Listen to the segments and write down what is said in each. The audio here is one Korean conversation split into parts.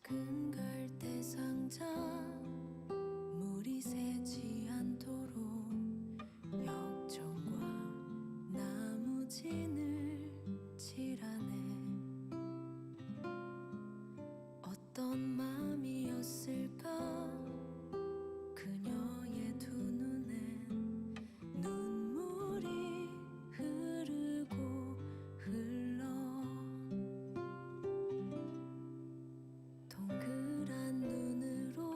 작은 갈대상자 물이 새지 않도록 역청과 나무진을 칠하네. 어떤 마음이었을까 그녀의 두 눈엔 눈물이 흐르고 흘러 동그란 눈으로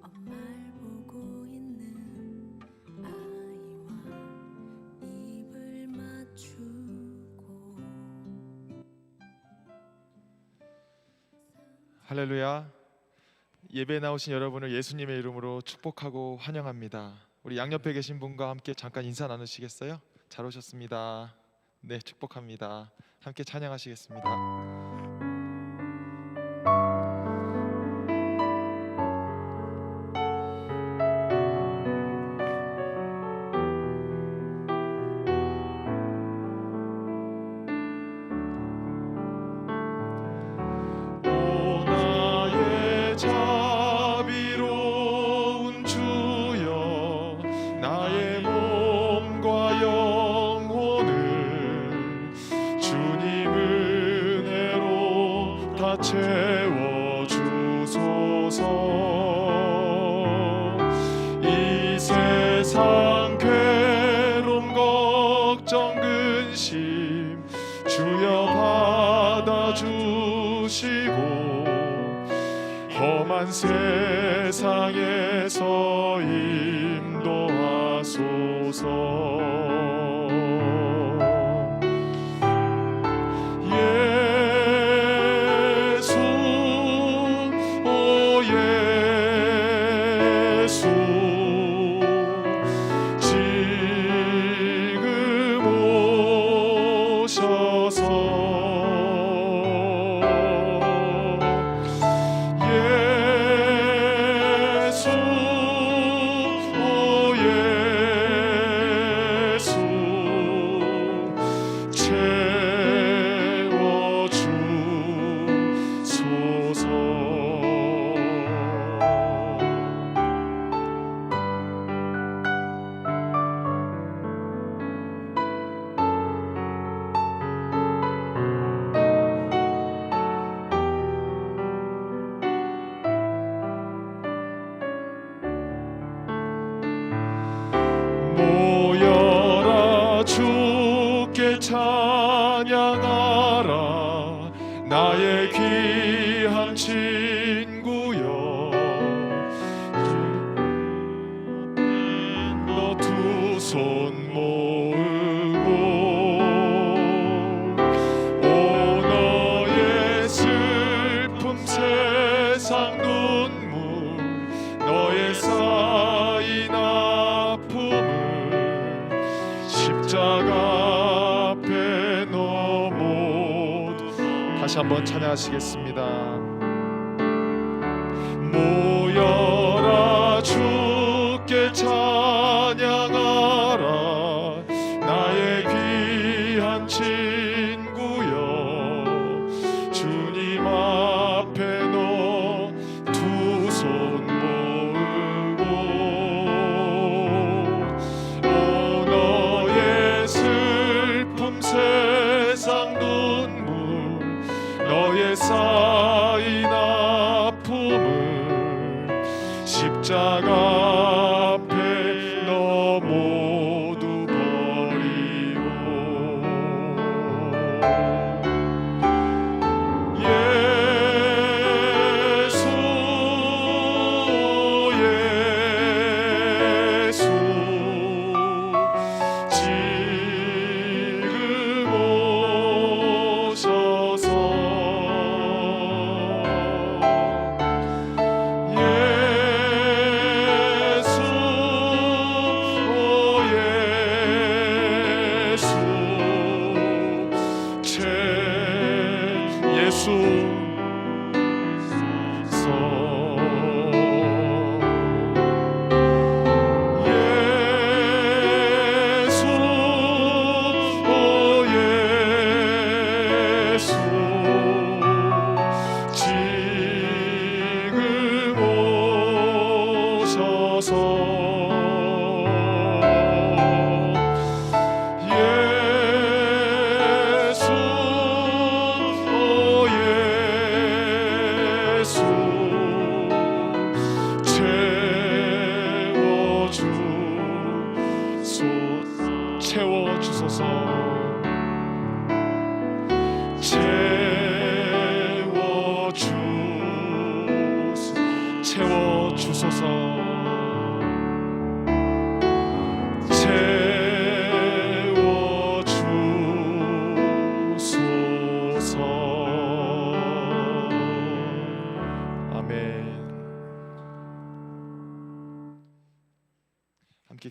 엄마를 보고 있는 아이와 입을 맞추고. 할렐루야. 예배에 나오신 여러분을 예수님의 이름으로 축복하고 환영합니다. 우리 양옆에 계신 분과 함께 잠깐 인사 나누시겠어요? 잘 오셨습니다. 네, 축복합니다. 함께 찬양하시겠습니다. 채워주소서. 이 세상 괴로움 걱정 근심 주여 받아주시고 험한 세상에서 인도하소서. 주께 찬양하라 나의 귀한 친구여. 너 두 손 모으고 오 너의 슬픔 세상 눈물 너의 쌓인 아픔을 십자가 앞에 너무. 다시 한번 찬양하시겠습니다. 모여라 주께 찬양하라 나의 귀한 친구여. 주님 앞에 너 두 손 모으고 세상 눈물 너의 쌓인 아픔을 십자가 앞에 너 모두 버리고. 예수 예수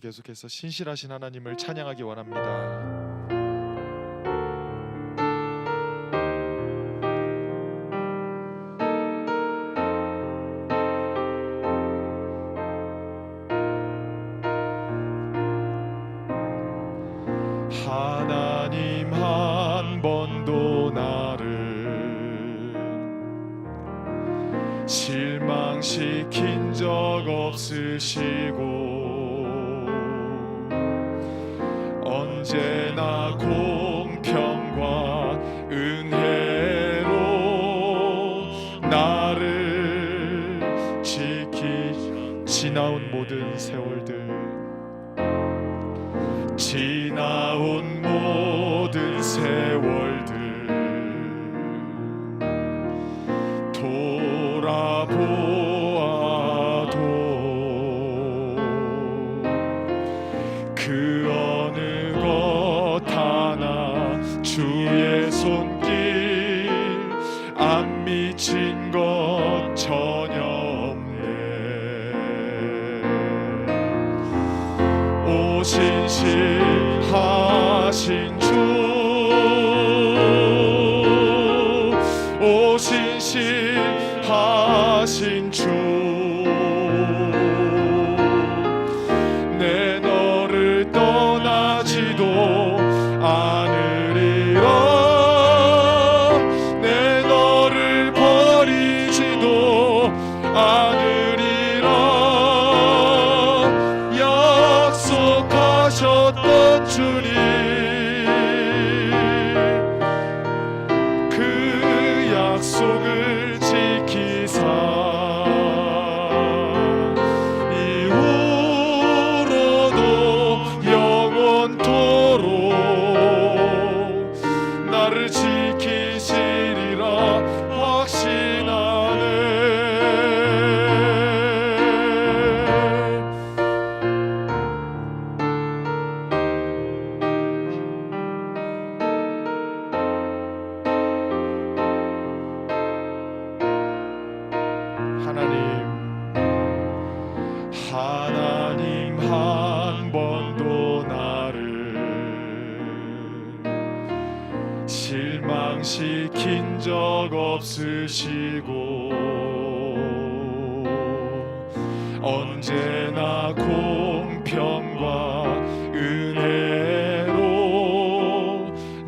이렇게 계속해서 신실하신 하나님을 찬양하기 원합니다. 하나님 한 번도 나를 실망시킨 적 없으시고 언제나 공평과 은혜로 나를 지나온 모든 세월들 지나온 모든 세월들 돌아보아도 그 어느 것 하나 주의 손길 안 미친 것 전혀 없네. 신실하신 주, 오 신실하신 주, 내 너를 떠나지도 않으리라, 내 너를 버리지도 않으리라. 약속하셨던 주님, 그 약속을 지키사 이후로도 영원토록 나를 지키시리라 확신하네. 하나님 한 번도 나를 실망시킨 적 없으시고 언제나 공평과 은혜로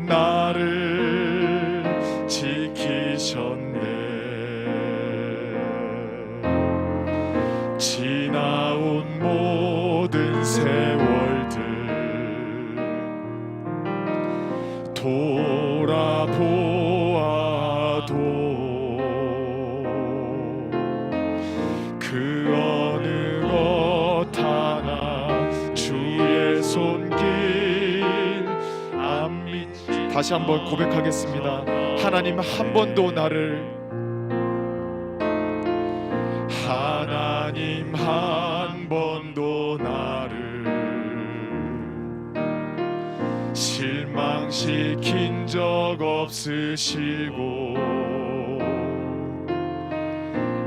나를 지키셨네. 지나온 모든 세월들 돌아보아도 그 어느 것 하나 주의 손길 안 미치. 다시 한번 고백하겠습니다. 하나님 한 번도 나를, 하나님 한 번도 나를 실망시킨 적 없으시고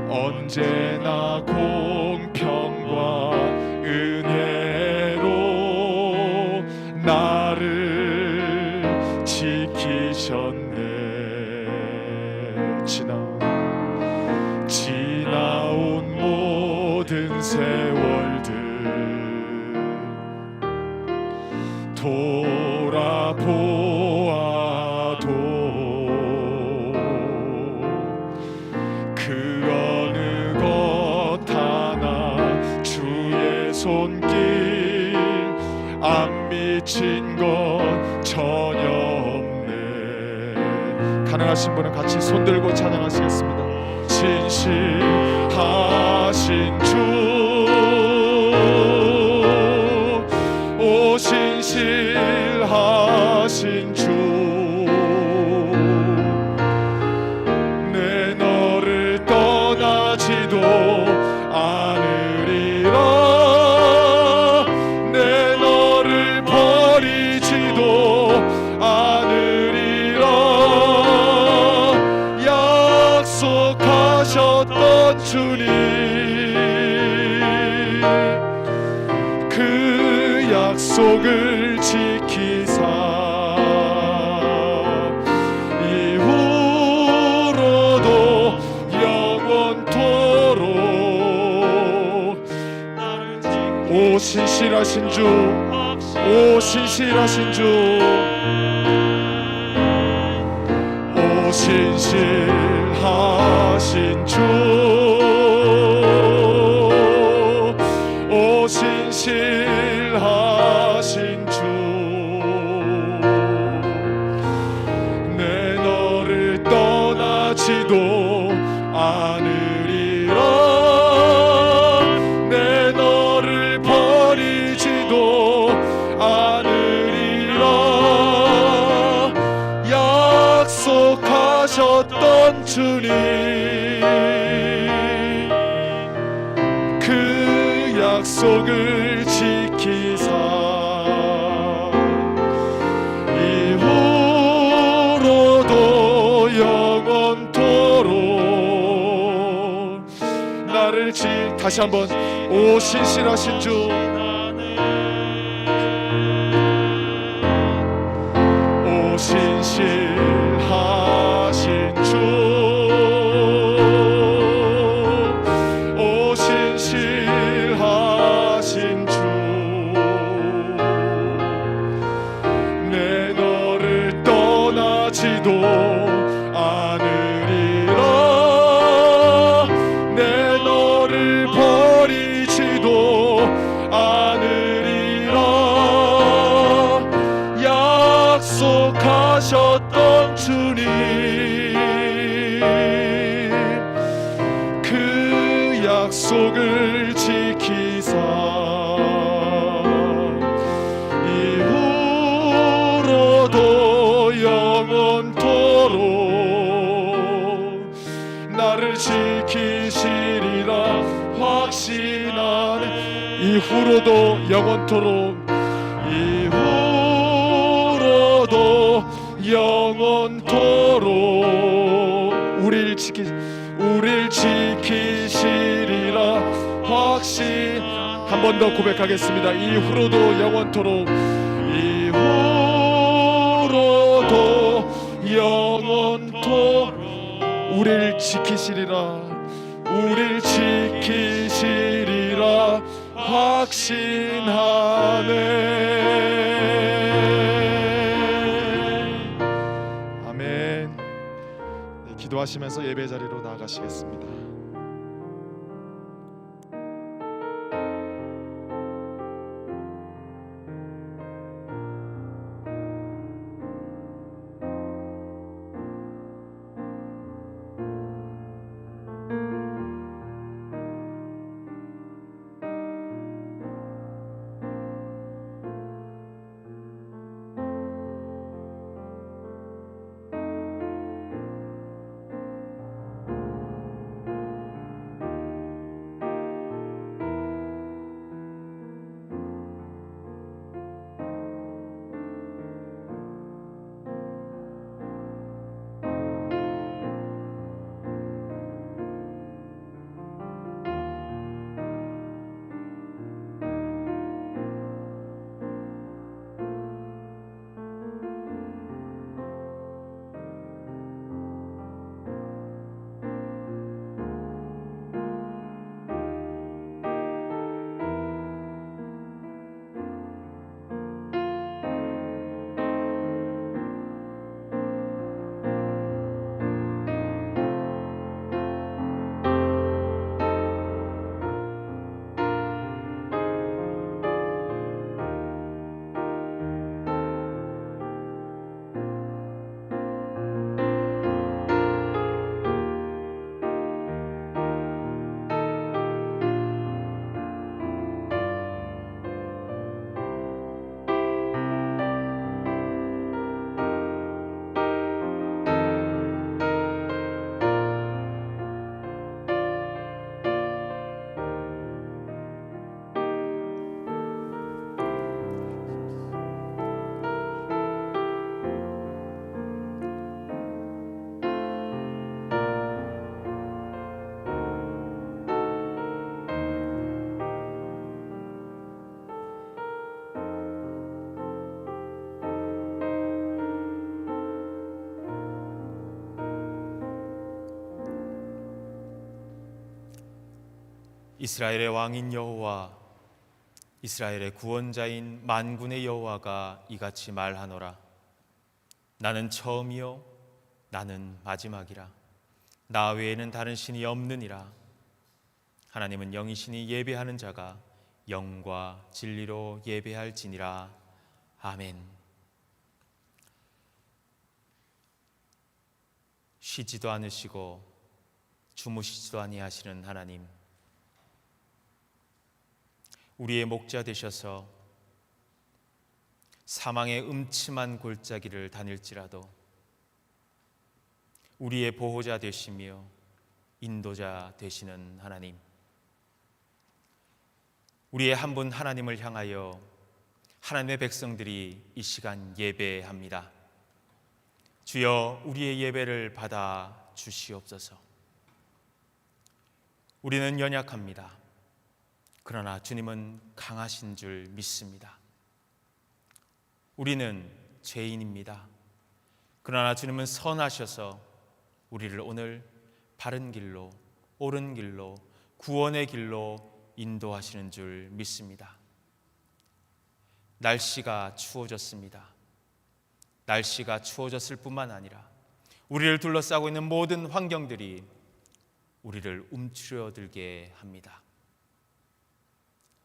언제나 공평과 은혜로 나를 지키셨네. 지나온 모든 세월들 돌아보아도 그 어느 것 하나 주의 손길 안 미친 것 전혀 없네. 가능하신 분은 같이 손들고 찬양하시겠습니다. 신실하신 주, 오 신실하신 주, 내 너를 떠나지도 않으리라, 내 너를 버리지도 않으리라. 약속하셨던 주님, 그 약속을 지키사 이후로도 영원토록 오 신실하신 주, 오 신실하신 주, 오 신실하신 주, 오 신실하신 주, 내 너를 떠나지도 않으리라, 내 너를 버리지도 않으리라. 약속하셨던 주님, 그 약속을 지키사 이후로도 영원토록 나를 다시 한번 오 신실하신 주, 오 신실하신 주, 오 신실하신 주, 내 너를 떠나지도 않으리라, 내 너를 버리지도 않으리라. 약속하셨던 주님, 그 약속을 지키사 이후로도 영원토록 나를 지키시리라 확신하네. 이후로도 영원토록, 이후로도 영원토록 우릴 지키시리라 확신. 한 번 더 고백하겠습니다. 이후로도 영원토록, 이후로도 영원토록 우릴 지키시리라, 우릴 지키시리라 확신하네. 아멘. 네, 기도하시면서 예배 자리로 나아가시겠습니다. 이스라엘의 왕인 여호와, 이스라엘의 구원자인 만군의 여호와가 이같이 말하노라. 나는 처음이요 나는 마지막이라. 나 외에는 다른 신이 없느니라. 하나님은 영이시니 예배하는 자가 영과 진리로 예배할지니라. 아멘. 쉬지도 않으시고 주무시지도 아니하시는 하나님, 우리의 목자 되셔서 사망의 음침한 골짜기를 다닐지라도 우리의 보호자 되시며 인도자 되시는 하나님, 우리의 한 분 하나님을 향하여 하나님의 백성들이 이 시간 예배합니다. 주여, 우리의 예배를 받아 주시옵소서. 우리는 연약합니다. 그러나 주님은 강하신 줄 믿습니다. 우리는 죄인입니다. 그러나 주님은 선하셔서 우리를 오늘 바른 길로, 옳은 길로, 구원의 길로 인도하시는 줄 믿습니다. 날씨가 추워졌습니다. 날씨가 추워졌을 뿐만 아니라 우리를 둘러싸고 있는 모든 환경들이 우리를 움츠러들게 합니다.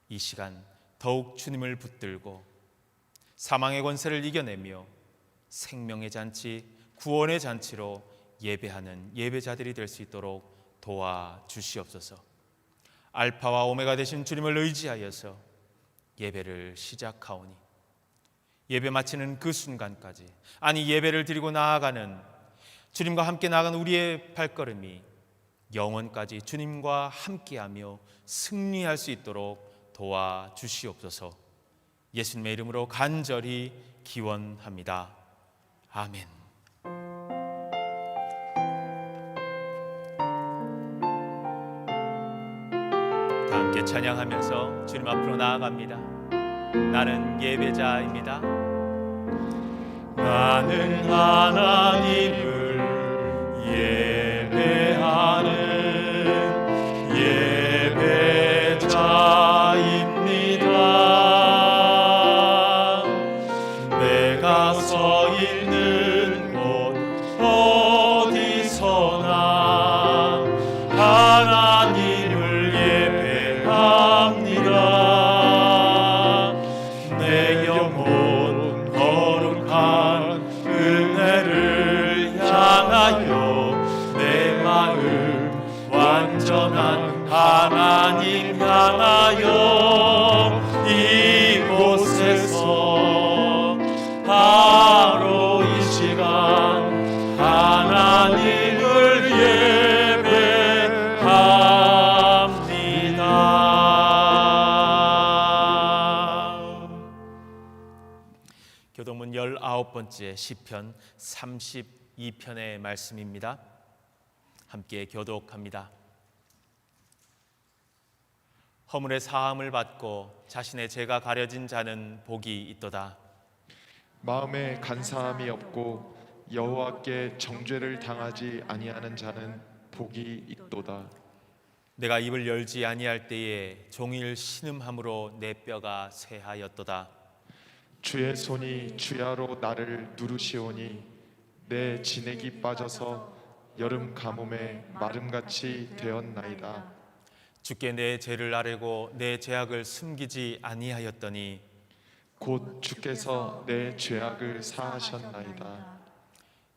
이 시간 더욱 주님을 붙들고 사망의 권세를 이겨내며 생명의 잔치, 구원의 잔치로 예배하는 예배자들이 될 수 있도록 도와주시옵소서. 알파와 오메가 되신 주님을 의지하여서 예배를 시작하오니 예배 마치는 그 순간까지, 아니 예배를 드리고 나아가는 주님과 함께 나아가는 우리의 발걸음이 영원까지 주님과 함께하며 승리할 수 있도록 도와주시옵소서. 예수님의 이름으로 간절히 기원합니다. 아멘. 다 함께 찬양하면서 주님 앞으로 나아갑니다. 나는 예배자입니다. 나는 하나님을 예배하는 예배자입니다. 내가 서 있는 곳 어디서나 하나님을 예배합니다. 내 영혼 거룩한 은혜를 향하여 내 마음 완전한 하나님 향하여 이곳에서 바로 이 시간 하나님을 예배합니다. 교동문 19번째 시편 32편의 말씀입니다. 함께 교독합니다. 허물의 사함을 받고 자신의 죄가 가려진 자는 복이 있도다. 마음에 간사함이 없고 여호와께 정죄를 당하지 아니하는 자는 복이 있도다. 내가 입을 열지 아니할 때에 종일 신음함으로 내 뼈가 쇠하였도다. 주의 손이 주야로 나를 누르시오니 내 진액이 빠져서 여름 가뭄에 마름같이 되었나이다. 주께 내 죄를 아뢰고 내 죄악을 숨기지 아니하였더니 곧 주께서 내 죄악을 사하셨나이다.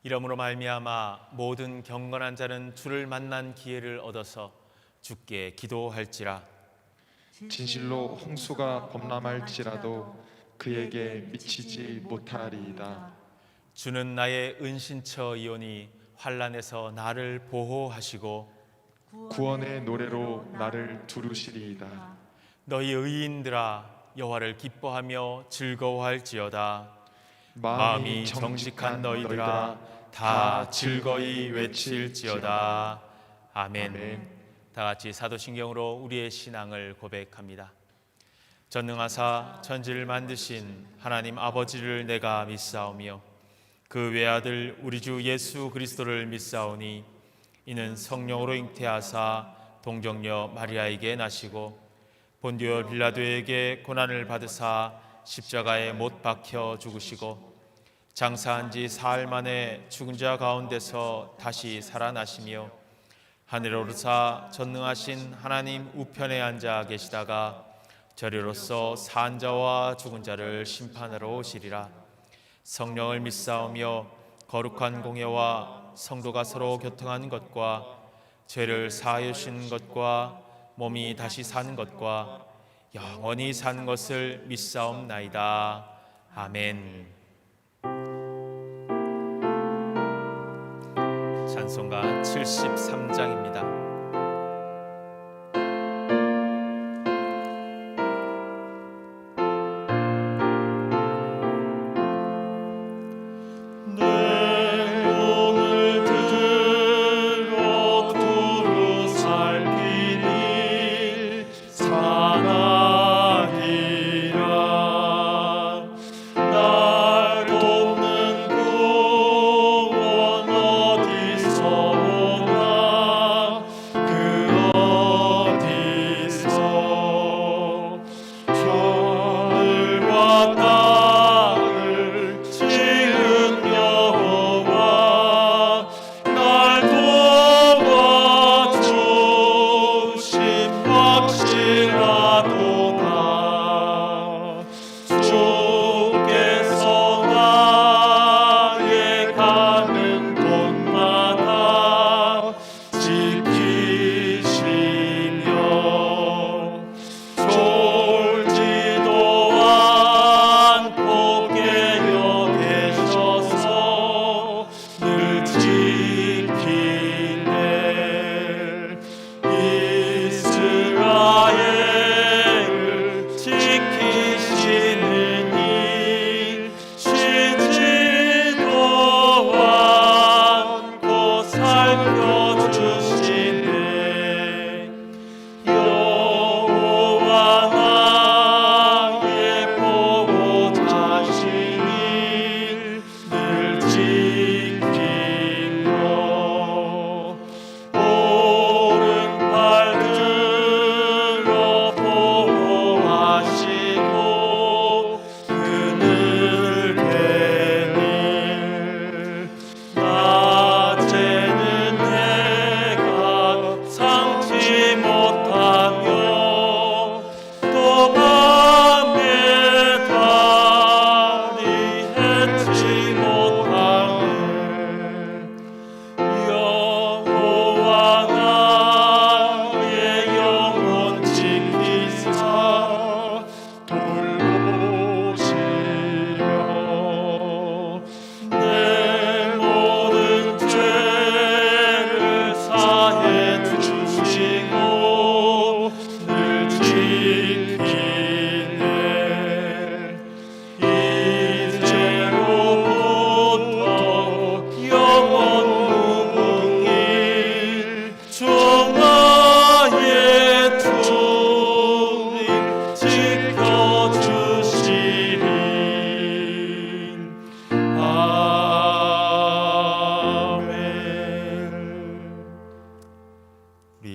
이러므로 말미암아 모든 경건한 자는 주를 만난 기회를 얻어서 주께 기도할지라. 진실로 홍수가 범람할지라도 그에게 미치지 못하리이다. 주는 나의 은신처이오니 환난에서 나를 보호하시고 구원의 노래로 나를 두르시리이다. 너희 의인들아 여호와를 기뻐하며 즐거워할지어다. 마음이 정직한 너희들아 다 즐거이 외칠지어다. 아멘. 아멘. 다 같이 사도신경으로 우리의 신앙을 고백합니다. 전능하사 천지를 만드신 하나님 아버지를 내가 믿사오며 그 외아들 우리 주 예수 그리스도를 믿사오니 이는 성령으로 잉태하사 동정녀 마리아에게 나시고 본디오 빌라도에게 고난을 받으사 십자가에 못 박혀 죽으시고 장사한 지 사흘 만에 죽은 자 가운데서 다시 살아나시며 하늘에 오르사 전능하신 하나님 우편에 앉아 계시다가 저리로서 산 자와 죽은 자를 심판하러 오시리라. 성령을 믿사오며 거룩한 공예와 성도가 서로 교통하는 것과 죄를 사하여 주시는 것과 몸이 다시 사는 것과 영원히 사는 것을 믿사옵나이다. 아멘. 찬송가 73장입니다.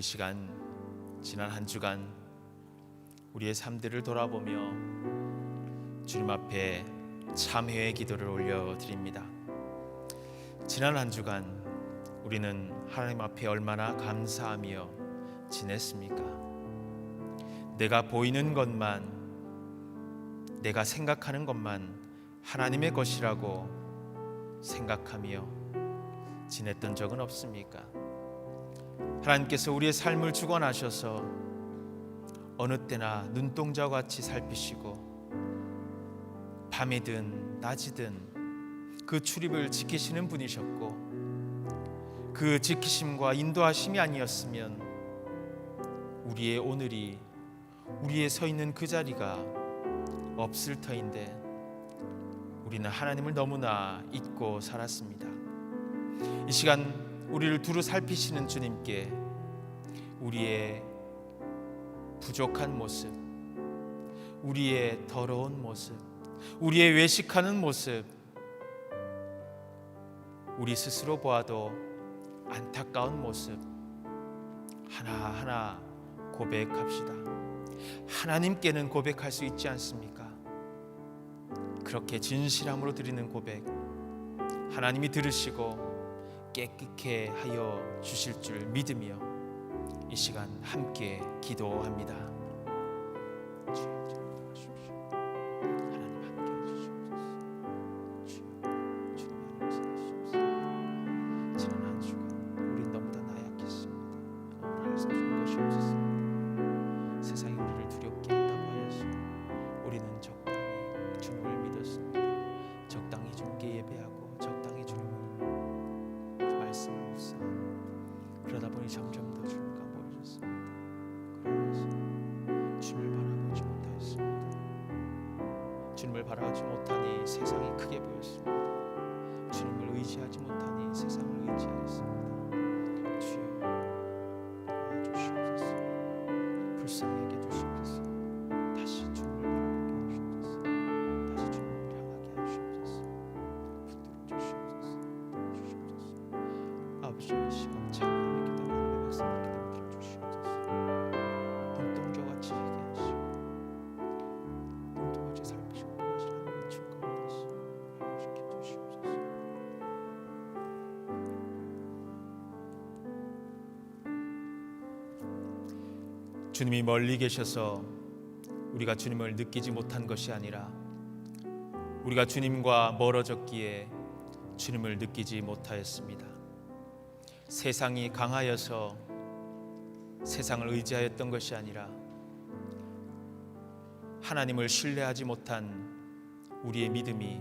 이 시간, 지난 한 주간 우리의 삶들을 돌아보며 주님 앞에 참회의 기도를 올려드립니다. 지난 한 주간 우리는 하나님 앞에 얼마나 감사하며 지냈습니까? 내가 보이는 것만, 내가 생각하는 것만 하나님의 것이라고 생각하며 지냈던 적은 없습니까? 하나님께서 우리의 삶을 주관하셔서 어느 때나 눈동자와 같이 살피시고 밤이든 낮이든 그 출입을 지키시는 분이셨고, 그 지키심과 인도하심이 아니었으면 우리의 오늘이, 우리의 서 있는 그 자리가 없을 터인데 우리는 하나님을 너무나 잊고 살았습니다. 이 시간 우리를 두루 살피시는 주님께 우리의 부족한 모습, 우리의 더러운 모습, 우리의 외식하는 모습, 우리 스스로 보아도 안타까운 모습 하나하나 고백합시다. 하나님께는 고백할 수 있지 않습니까? 그렇게 진실함으로 드리는 고백, 하나님이 들으시고 깨끗게 하여 주실 줄 믿으며 이 시간 함께 기도합니다. 주여, 기도하십시오. 하나님 함께 해주시옵소서. 주여, 주님 안에 계시옵소서. 지난 한 주간 우린 너무 다 나약했습니다. 오늘 말씀 주는 것이 없었습니다. 세상이 우리를 두렵게 한다고 하여서 우리는 적당히 주님을 믿었습니다. 적당히 주님께 예배하고 적당히 주님을 말씀을 묵상하고 그러다 보니 점점 더 주님과 멀어졌습니다. 그러면서 주님을 바라보지 못하였습니다. 주님을 바라보지 못하니 세상이 크게 보였습니다. 주님을 의지하지 못하니 세상을 의지하였습니다. 주여 도와주시옵소서. 불쌍히 여겨 주시옵소서. 다시 주님을 바라보게 하시옵소서. 다시 주님을 향하게 하시옵소서. 붙들어 주시옵소서. 아버지의 시간 참여하며 기도하는 백성을 기도해 주시옵소서. 눈동자같이 하게 하시고 눈동자같이 살피시고 하시는 축복을 시켜 주시옵소서. 주님이 멀리 계셔서 우리가 주님을 느끼지 못한 것이 아니라 우리가 주님과 멀어졌기에 주님을 느끼지 못하였습니다. 세상이 강하여서 세상을 의지하였던 것이 아니라 하나님을 신뢰하지 못한 우리의 믿음이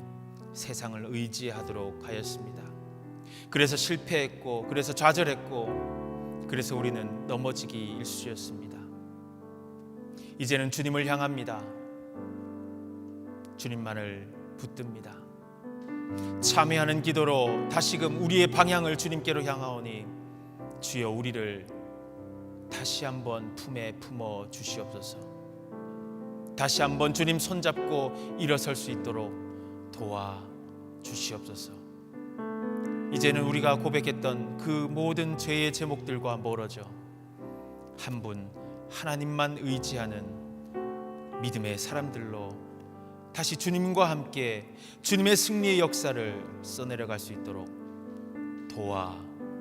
세상을 의지하도록 하였습니다. 그래서 실패했고, 그래서 좌절했고, 그래서 우리는 넘어지기 일쑤였습니다. 이제는 주님을 향합니다. 주님만을 붙듭니다. 참회하는 기도로 다시금 우리의 방향을 주님께로 향하오니 주여 우리를 다시 한번 품에 품어 주시옵소서. 다시 한번 주님 손잡고 일어설 수 있도록 도와 주시옵소서. 이제는 우리가 고백했던 그 모든 죄의 제목들과 멀어져 한 분 하나님만 의지하는 믿음의 사람들로 다시 주님과 함께 주님의 승리의 역사를 써내려갈 수 있도록 도와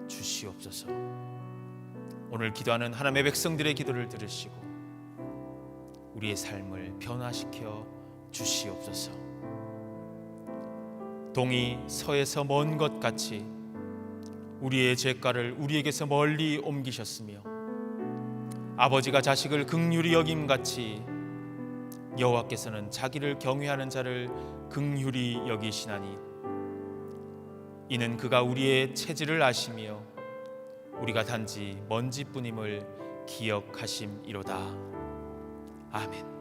주시옵소서. 오늘 기도하는 하나님의 백성들의 기도를 들으시고 우리의 삶을 변화시켜 주시옵소서. 동이 서에서 먼 것 같이 우리의 죄가를 우리에게서 멀리 옮기셨으며 아버지가 자식을 긍휼히 여김같이 여호와께서는 자기를 경외하는 자를 긍휼히 여기시나니 이는 그가 우리의 체질을 아시며 우리가 단지 먼지뿐임을 기억하심이로다. 아멘.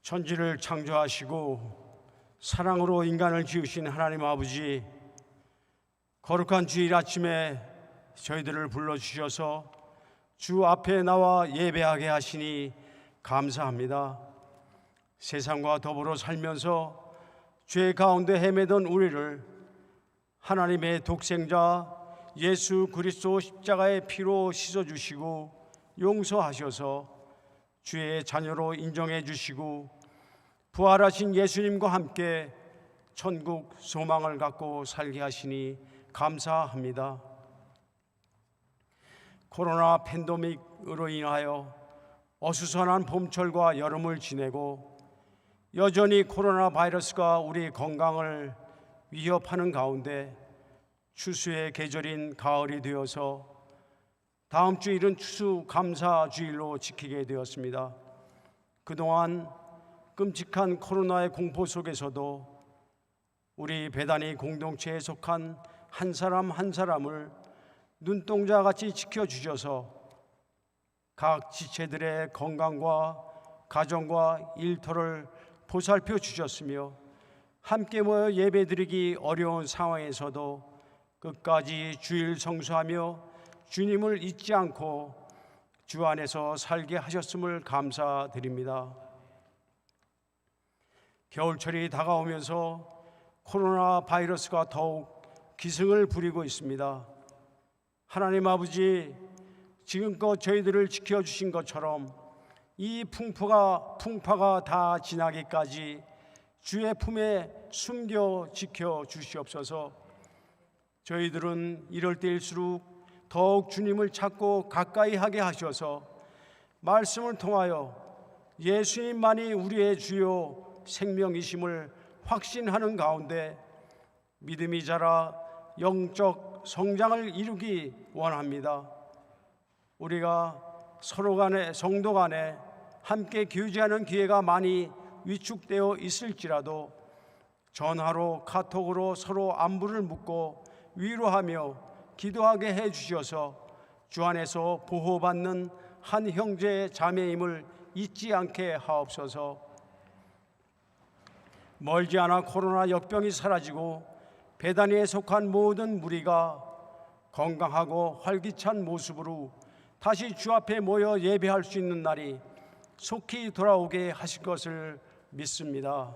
천지를 창조하시고 사랑으로 인간을 지으신 하나님 아버지, 거룩한 주일 아침에 저희들을 불러주셔서 주 앞에 나와 예배하게 하시니 감사합니다. 세상과 더불어 살면서 죄 가운데 헤매던 우리를 하나님의 독생자 예수 그리스도 십자가의 피로 씻어주시고 용서하셔서 주의 자녀로 인정해 주시고 부활하신 예수님과 함께 천국 소망을 갖고 살게 하시니 감사합니다. 코로나 팬데믹으로 인하여 어수선한 봄철과 여름을 지내고 여전히 코로나 바이러스가 우리 건강을 위협하는 가운데 추수의 계절인 가을이 되어서 다음 주일은 추수감사주일로 지키게 되었습니다. 그동안 끔찍한 코로나의 공포 속에서도 우리 배단위 공동체에 속한 한 사람 한 사람을 눈동자같이 지켜주셔서 각 지체들의 건강과 가정과 일터를 보살펴 주셨으며 함께 모여 예배드리기 어려운 상황에서도 끝까지 주일 성수하며 주님을 잊지 않고 주 안에서 살게 하셨음을 감사드립니다. 겨울철이 다가오면서 코로나 바이러스가 더욱 기승을 부리고 있습니다. 하나님 아버지, 지금껏 저희들을 지켜주신 것처럼 이 풍파가 다 지나기까지 주의 품에 숨겨 지켜 주시옵소서. 저희들은 이럴 때일수록 더욱 주님을 찾고 가까이 하게 하셔서 말씀을 통하여 예수님만이 우리의 주요 생명이심을 확신하는 가운데 믿음이 자라 영적 성장을 이루기 원합니다. 우리가 서로 간에, 성도 간에 함께 교제하는 기회가 많이 위축되어 있을지라도 전화로, 카톡으로 서로 안부를 묻고 위로하며 기도하게 해 주셔서 주 안에서 보호받는 한 형제 자매임을 잊지 않게 하옵소서. 멀지 않아 코로나 역병이 사라지고 베다니에 속한 모든 무리가 건강하고 활기찬 모습으로 다시 주 앞에 모여 예배할 수 있는 날이 속히 돌아오게 하실 것을 믿습니다.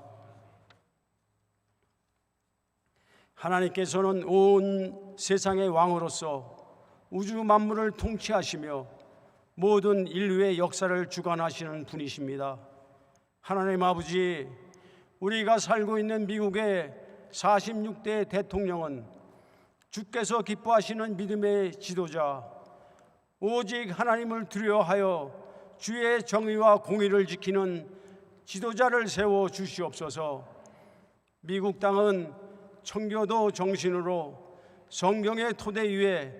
하나님께서는 온 세상의 왕으로서 우주 만물을 통치하시며 모든 인류의 역사를 주관하시는 분이십니다. 하나님 아버지, 우리가 살고 있는 미국의 46대 대통령은 주께서 기뻐하시는 믿음의 지도자, 오직 하나님을 두려워하여 주의 정의와 공의를 지키는 지도자를 세워 주시옵소서. 미국 땅은 청교도 정신으로 성경의 토대 위에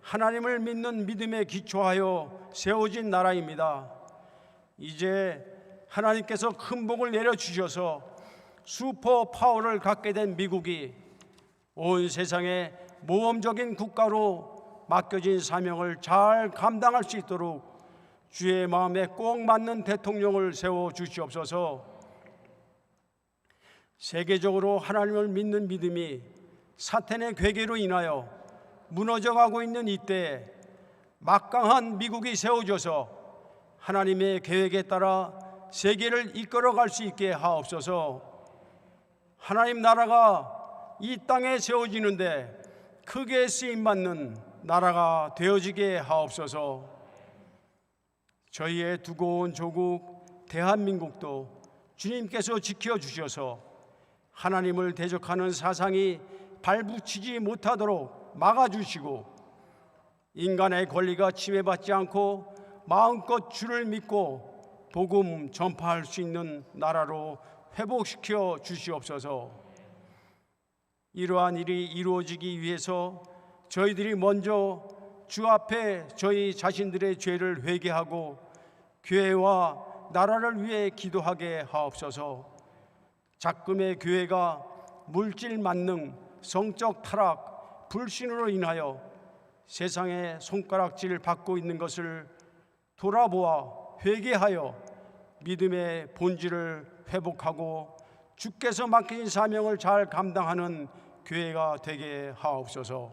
하나님을 믿는 믿음에 기초하여 세워진 나라입니다. 이제 하나님께서 큰 복을 내려주셔서 슈퍼 파워를 갖게 된 미국이 온 세상의 모범적인 국가로 맡겨진 사명을 잘 감당할 수 있도록 주의 마음에 꼭 맞는 대통령을 세워 주시옵소서. 세계적으로 하나님을 믿는 믿음이 사탄의 괴계로 인하여 무너져가고 있는 이때에 막강한 미국이 세워져서 하나님의 계획에 따라 세계를 이끌어갈 수 있게 하옵소서. 하나님 나라가 이 땅에 세워지는데 크게 쓰임받는 나라가 되어지게 하옵소서. 저희의 두고 온 조국 대한민국도 주님께서 지켜주셔서 하나님을 대적하는 사상이 발붙이지 못하도록 막아주시고 인간의 권리가 침해받지 않고 마음껏 주를 믿고 복음 전파할 수 있는 나라로 회복시켜 주시옵소서. 이러한 일이 이루어지기 위해서 저희들이 먼저 주 앞에 저희 자신들의 죄를 회개하고 교회와 나라를 위해 기도하게 하옵소서. 작금의 교회가 물질 만능, 성적 타락, 불신으로 인하여 세상의 손가락질을 받고 있는 것을 돌아보아 회개하여 믿음의 본질을 회복하고 주께서 맡긴 사명을 잘 감당하는 교회가 되게 하옵소서.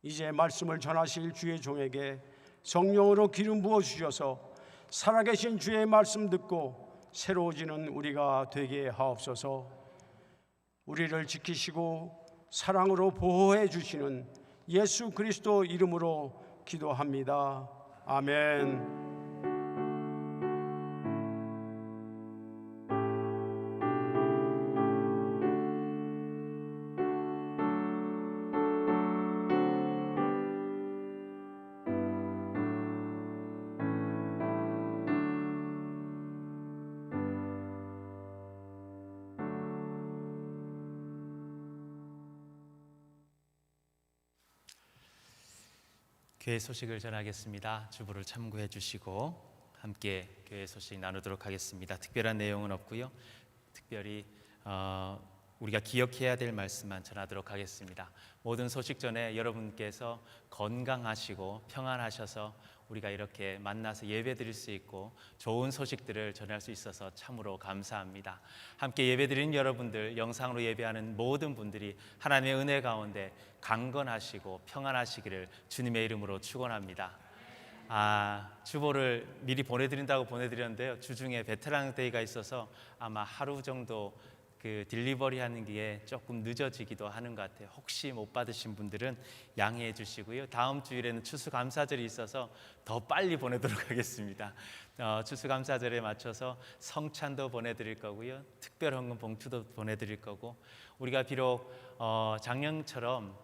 이제 말씀을 전하실 주의 종에게 성령으로 기름 부어 주셔서 살아계신 주의 말씀 듣고 새로워지는 우리가 되게 하옵소서. 우리를 지키시고 사랑으로 보호해 주시는 예수 그리스도 이름으로 기도합니다. 아멘. 교회 소식을 전하겠습니다. 주보를 참고해 주시고 함께 교회 소식 나누도록 하겠습니다. 특별한 내용은 없고요. 특별히 우리가 기억해야 될 말씀만 전하도록 하겠습니다. 모든 소식 전에 여러분께서 건강하시고 평안하셔서 우리가 이렇게 만나서 예배드릴 수 있고 좋은 소식들을 전할 수 있어서 참으로 감사합니다. 함께 예배드린 여러분들, 영상으로 예배하는 모든 분들이 하나님의 은혜 가운데 강건하시고 평안하시기를 주님의 이름으로 축원합니다. 주보를 미리 보내드린다고 보내드렸는데요, 주중에 베테랑 데이가 있어서 아마 하루 정도 그 딜리버리 하는 게 조금 늦어지기도 하는 것 같아요. 혹시 못 받으신 분들은 양해해 주시고요. 다음 주일에는 추수감사절이 있어서 더 빨리 보내도록 하겠습니다. 추수감사절에 맞춰서 성찬도 보내드릴 거고요, 특별 헌금 봉투도 보내드릴 거고, 우리가 비록 작년처럼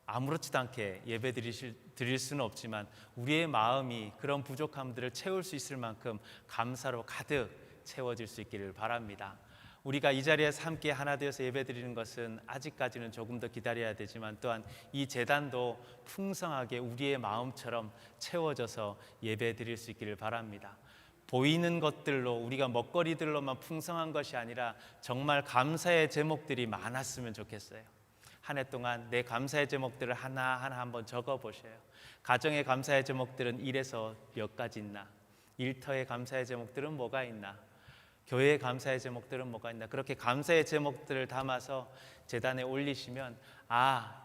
아무렇지도 않게 예배 드릴 수는 없지만 우리의 마음이 그런 부족함들을 채울 수 있을 만큼 감사로 가득 채워질 수 있기를 바랍니다. 우리가 이 자리에서 함께 하나 되어서 예배드리는 것은 아직까지는 조금 더 기다려야 되지만, 또한 이 제단도 풍성하게 우리의 마음처럼 채워져서 예배드릴 수 있기를 바랍니다. 보이는 것들로, 우리가 먹거리들로만 풍성한 것이 아니라 정말 감사의 제목들이 많았으면 좋겠어요. 한 해 동안 내 감사의 제목들을 하나하나 한번 적어보셔요. 가정의 감사의 제목들은 1에서 몇 가지 있나? 일터의 감사의 제목들은 뭐가 있나? 교회의 감사의 제목들은 뭐가 있나? 그렇게 감사의 제목들을 담아서 제단에 올리시면,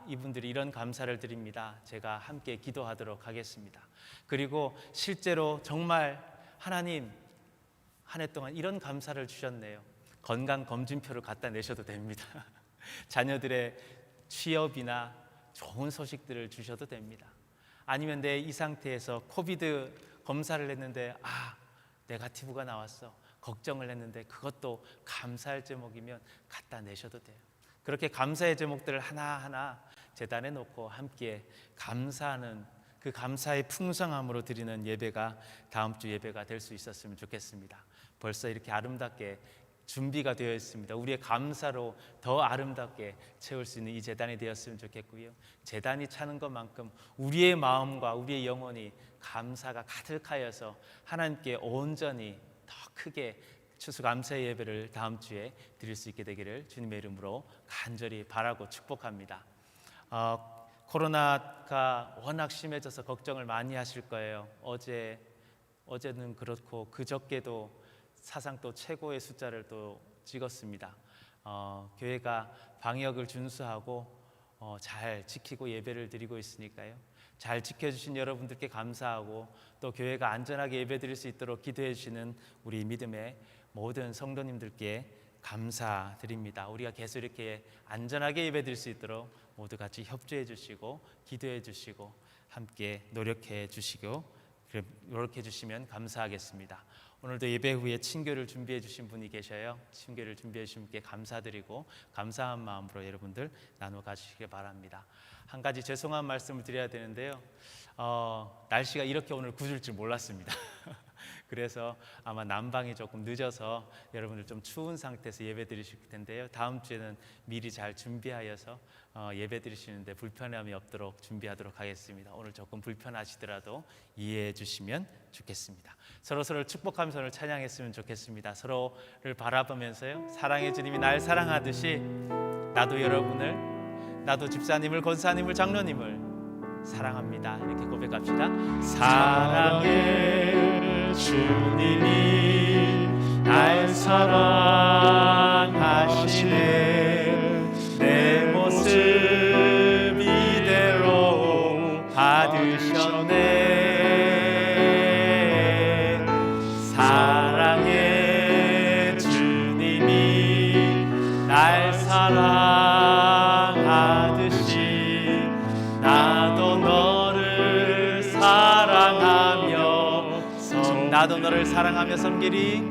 이분들이 이런 감사를 드립니다, 제가 함께 기도하도록 하겠습니다. 그리고 실제로 정말 하나님, 한 해 동안 이런 감사를 주셨네요, 건강검진표를 갖다 내셔도 됩니다. 자녀들의 취업이나 좋은 소식들을 주셔도 됩니다. 아니면 내 이 상태에서 코비드 검사를 했는데 네거티브가 나왔어, 걱정을 했는데 그것도 감사할 제목이면 갖다 내셔도 돼요. 그렇게 감사의 제목들을 하나하나 제단에 놓고 함께 감사하는, 그 감사의 풍성함으로 드리는 예배가 다음 주 예배가 될 수 있었으면 좋겠습니다. 벌써 이렇게 아름답게 준비가 되어 있습니다. 우리의 감사로 더 아름답게 채울 수 있는 이 제단이 되었으면 좋겠고요, 제단이 차는 것만큼 우리의 마음과 우리의 영혼이 감사가 가득하여서 하나님께 온전히 더 크게 추수감사의 예배를 다음 주에 드릴 수 있게 되기를 주님의 이름으로 간절히 바라고 축복합니다. 코로나가 워낙 심해져서 걱정을 많이 하실 거예요. 어제는 그렇고 그저께도 사상 또 최고의 숫자를 또 찍었습니다. 교회가 방역을 준수하고 잘 지키고 예배를 드리고 있으니까요, 잘 지켜주신 여러분들께 감사하고, 또 교회가 안전하게 예배드릴 수 있도록 기도해 주시는 우리 믿음의 모든 성도님들께 감사드립니다. 우리가 계속 이렇게 안전하게 예배드릴 수 있도록 모두 같이 협조해 주시고 기도해 주시고 함께 노력해 주시고 노력해 주시면 감사하겠습니다. 오늘도 예배 후에 친교를 준비해 주신 분이 계셔요. 친교를 준비해 주신 분께 감사드리고 감사한 마음으로 여러분들 나눠 가시길 바랍니다. 한 가지 죄송한 말씀을 드려야 되는데요, 날씨가 이렇게 오늘 굳을 줄 몰랐습니다. 그래서 아마 난방이 조금 늦어서 여러분들 좀 추운 상태에서 예배 드리실 텐데요, 다음 주에는 미리 잘 준비하여서 예배 드리시는데 불편함이 없도록 준비하도록 하겠습니다. 오늘 조금 불편하시더라도 이해해 주시면 좋겠습니다. 서로서로 축복하면서 오늘 찬양했으면 좋겠습니다. 서로를 바라보면서요, 사랑의 주님이 날 사랑하듯이 나도 여러분을, 나도 집사님을, 권사님을, 장로님을 사랑합니다. 이렇게 고백합시다. 사랑의 주님이 날 사랑하시네, 내 모습 이대로 받으셨네. 사랑의 주님이 날 사랑하듯이 나도 너를 사랑하며 섬기리.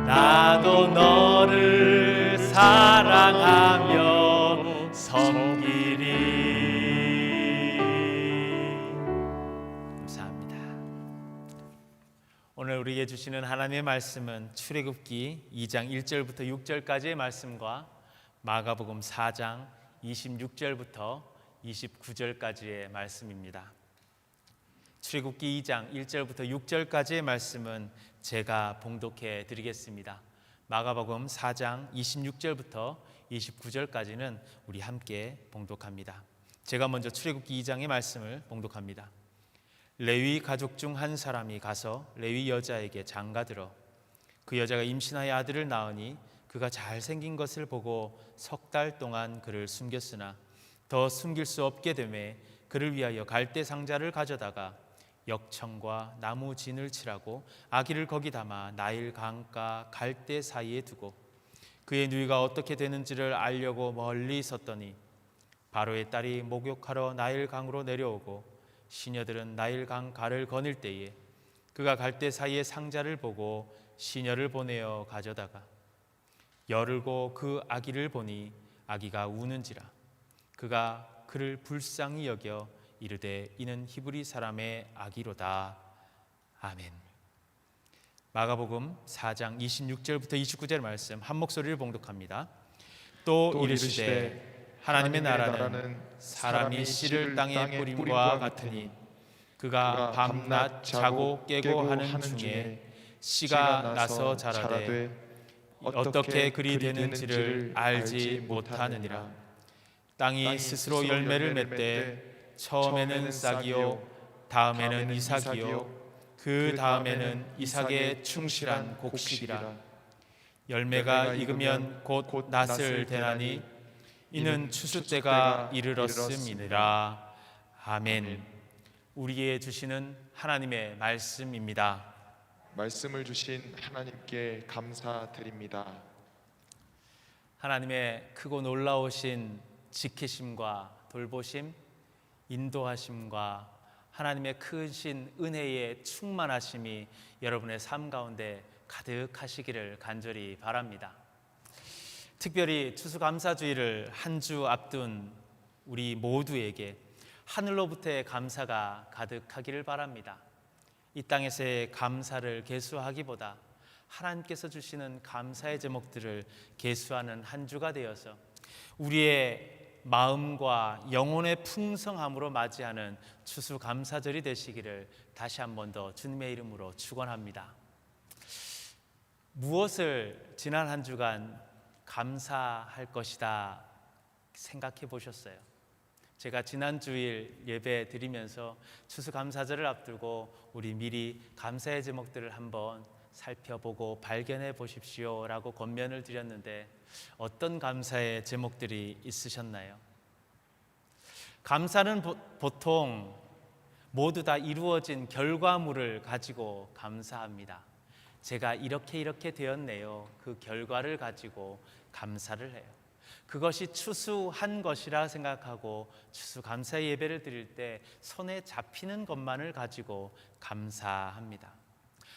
나도 너를 사랑하며 섬기리. 감사합니다. 오늘 우리에게 주시는 하나님의 말씀은 출애굽기 2장 1절부터 6절까지의 말씀과 마가복음 4장 26절부터 29절까지의 말씀입니다. 출애굽기 2장 1절부터 6절까지의 말씀은 제가 봉독해 드리겠습니다. 마가복음 4장 26절부터 29절까지는 우리 함께 봉독합니다. 제가 먼저 출애굽기 2장의 말씀을 봉독합니다. 레위 가족 중 한 사람이 가서 레위 여자에게 장가들어 그 여자가 임신하여 아들을 낳으니 그가 잘생긴 것을 보고 3달 동안 그를 숨겼으나 더 숨길 수 없게 되매 그를 위하여 갈대 상자를 가져다가 역청과 나무 진을 칠하고 아기를 거기 담아 나일 강가 갈대 사이에 두고 그의 누이가 어떻게 되는지를 알려고 멀리 있었더니 바로의 딸이 목욕하러 나일 강으로 내려오고 시녀들은 나일 강 가를 거닐 때에 그가 갈대 사이에 상자를 보고 시녀를 보내어 가져다가 열고 그 아기를 보니 아기가 우는지라 그가 그를 불쌍히 여겨 이르되 이는 히브리 사람의 아기로다. 아멘. 마가복음 4장 26절부터 29절 말씀 한 목소리를 봉독합니다. 또 이르시되 하나님의 나라는 사람이 씨를 땅에 뿌림과 같으니 그가 밤낮 자고 깨고 하는 중에 씨가 나서 자라되 어떻게 그리 되는지를 알지 못하느니라. 땅이 스스로 열매를 맺되 처음에는 싹이요 다음에는 이삭이요 그 다음에는 이삭의 충실한 곡식이라. 열매가 익으면 곧 낫을 대나니 이는 추수 때가 이르렀음이니라. 아멘. 우리에게 주시는 하나님의 말씀입니다. 말씀을 주신 하나님께 감사드립니다. 하나님의 크고 놀라우신 지키심과 돌보심, 인도하심과 하나님의 크신 은혜의 충만하심이 여러분의 삶 가운데 가득하시기를 간절히 바랍니다. 특별히 추수감사주일을 한 주 앞둔 우리 모두에게 하늘로부터의 감사가 가득하기를 바랍니다. 이 땅에서의 감사를 계수하기보다 하나님께서 주시는 감사의 제목들을 계수하는 한 주가 되어서 우리의 마음과 영혼의 풍성함으로 맞이하는 추수감사절이 되시기를 다시 한 번 더 주님의 이름으로 축원합니다. 무엇을 지난 한 주간 감사할 것이다 생각해 보셨어요? 제가 지난 주일 예배 드리면서 추수감사절을 앞두고 우리 미리 감사의 제목들을 한번 살펴보고 발견해 보십시오 라고 권면을 드렸는데 어떤 감사의 제목들이 있으셨나요? 감사는 보통 모두 다 이루어진 결과물을 가지고 감사합니다. 제가 이렇게 되었네요. 그 결과를 가지고 감사를 해요. 그것이 추수한 것이라 생각하고 추수감사 예배를 드릴 때 손에 잡히는 것만을 가지고 감사합니다.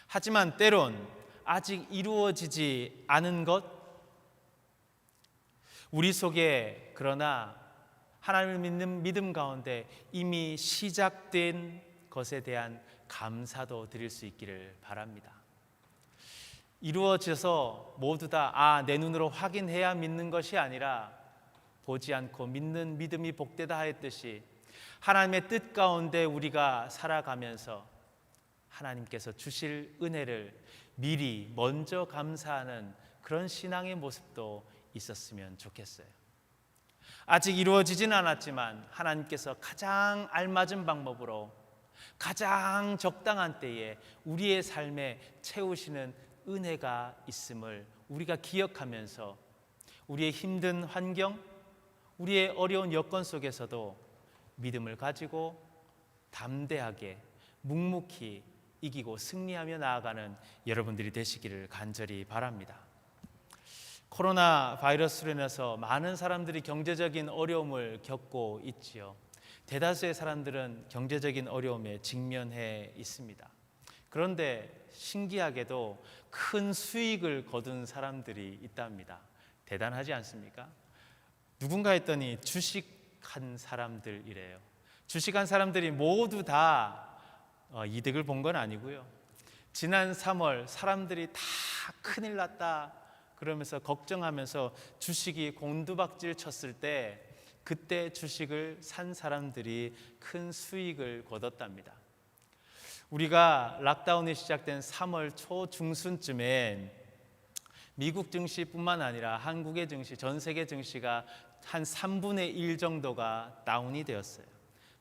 하지만 때론 아직 이루어지지 않은 것, 우리 속에 그러나 하나님을 믿는 믿음 가운데 이미 시작된 것에 대한 감사도 드릴 수 있기를 바랍니다. 이루어져서 모두 다 내 눈으로 확인해야 믿는 것이 아니라 보지 않고 믿는 믿음이 복되다 하였듯이 하나님의 뜻 가운데 우리가 살아가면서 하나님께서 주실 은혜를 미리 먼저 감사하는 그런 신앙의 모습도 있었으면 좋겠어요. 아직 이루어지진 않았지만 하나님께서 가장 알맞은 방법으로 가장 적당한 때에 우리의 삶에 채우시는 은혜가 있음을 우리가 기억하면서 우리의 힘든 환경, 우리의 어려운 여건 속에서도 믿음을 가지고 담대하게 묵묵히 이기고 승리하며 나아가는 여러분들이 되시기를 간절히 바랍니다. 코로나 바이러스로 인해서 많은 사람들이 경제적인 어려움을 겪고 있지요. 대다수의 사람들은 경제적인 어려움에 직면해 있습니다. 그런데 신기하게도 큰 수익을 거둔 사람들이 있답니다. 대단하지 않습니까? 누군가 했더니 주식한 사람들이래요. 주식한 사람들이 모두 다 이득을 본 건 아니고요. 지난 3월 사람들이 다 큰일 났다 그러면서 걱정하면서 주식이 곤두박질 쳤을 때 그때 주식을 산 사람들이 큰 수익을 거뒀답니다. 우리가 락다운이 시작된 3월 초 중순쯤에 미국 증시뿐만 아니라 한국의 증시, 전 세계 증시가 한 3분의 1 정도가 다운이 되었어요.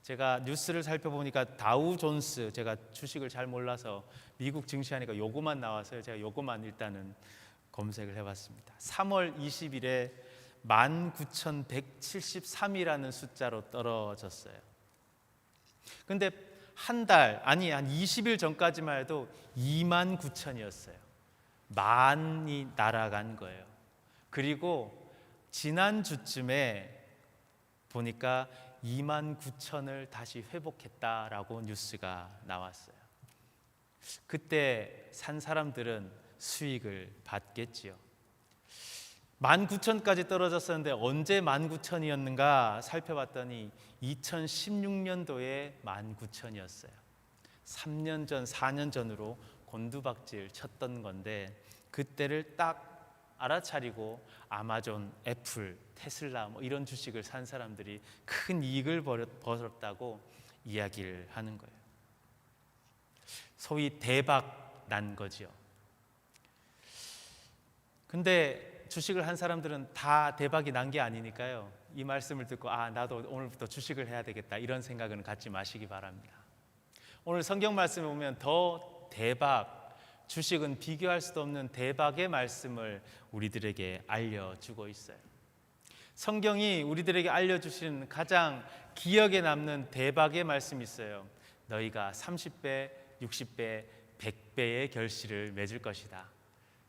제가 뉴스를 살펴보니까 다우존스, 제가 주식을 잘 몰라서 미국 증시 하니까 요거만 나와서요. 제가 요거만 일단은 검색을 해봤습니다. 3월 20일에 19,173이라는 숫자로 떨어졌어요. 근데 한 20일 전까지만 해도 29,000이었어요. 만이 날아간 거예요. 그리고 지난주쯤에 보니까 29,000을 다시 회복했다라고 뉴스가 나왔어요. 그때 산 사람들은 수익을 받겠지요. 19,000까지 떨어졌었는데 언제 19,000이었는가 살펴봤더니 2016년도에 19,000이었어요. 3년 전, 4년 전으로 곤두박질 쳤던 건데 그때를 딱 알아차리고 아마존, 애플, 테슬라 뭐 이런 주식을 산 사람들이 큰 이익을 벌었다고 이야기를 하는 거예요. 소위 대박 난 거지요. 근데 주식을 한 사람들은 다 대박이 난 게 아니니까요. 이 말씀을 듣고 나도 오늘부터 주식을 해야 되겠다 이런 생각은 갖지 마시기 바랍니다. 오늘 성경 말씀에 보면 더 대박, 주식은 비교할 수도 없는 대박의 말씀을 우리들에게 알려주고 있어요. 성경이 우리들에게 알려주신 가장 기억에 남는 대박의 말씀이 있어요. 너희가 30배, 60배, 100배의 결실을 맺을 것이다.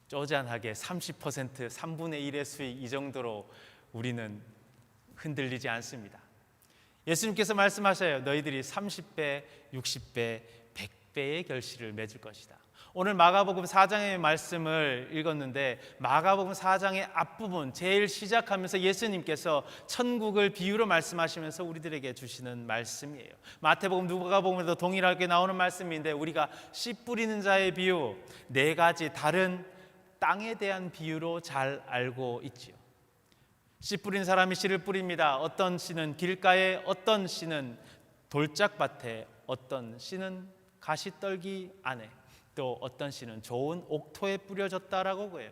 쪼잔하게 30%, 3분의 1의 수익 이 정도로 우리는 흔들리지 않습니다. 예수님께서 말씀하셔요. 너희들이 30배, 60배, 100배의 결실을 맺을 것이다. 오늘 마가복음 4장의 말씀을 읽었는데 마가복음 4장의 앞부분 제일 시작하면서 예수님께서 천국을 비유로 말씀하시면서 우리들에게 주시는 말씀이에요. 마태복음, 누가복음에도 동일하게 나오는 말씀인데 우리가 씨 뿌리는 자의 비유, 4가지 다른 땅에 대한 비유로 잘 알고 있지요. 씨 뿌린 사람이 씨를 뿌립니다. 어떤 씨는 길가에, 어떤 씨는 돌짝밭에, 어떤 씨는 가시떨기 안에, 또 어떤 씨는 좋은 옥토에 뿌려졌다라고 해요.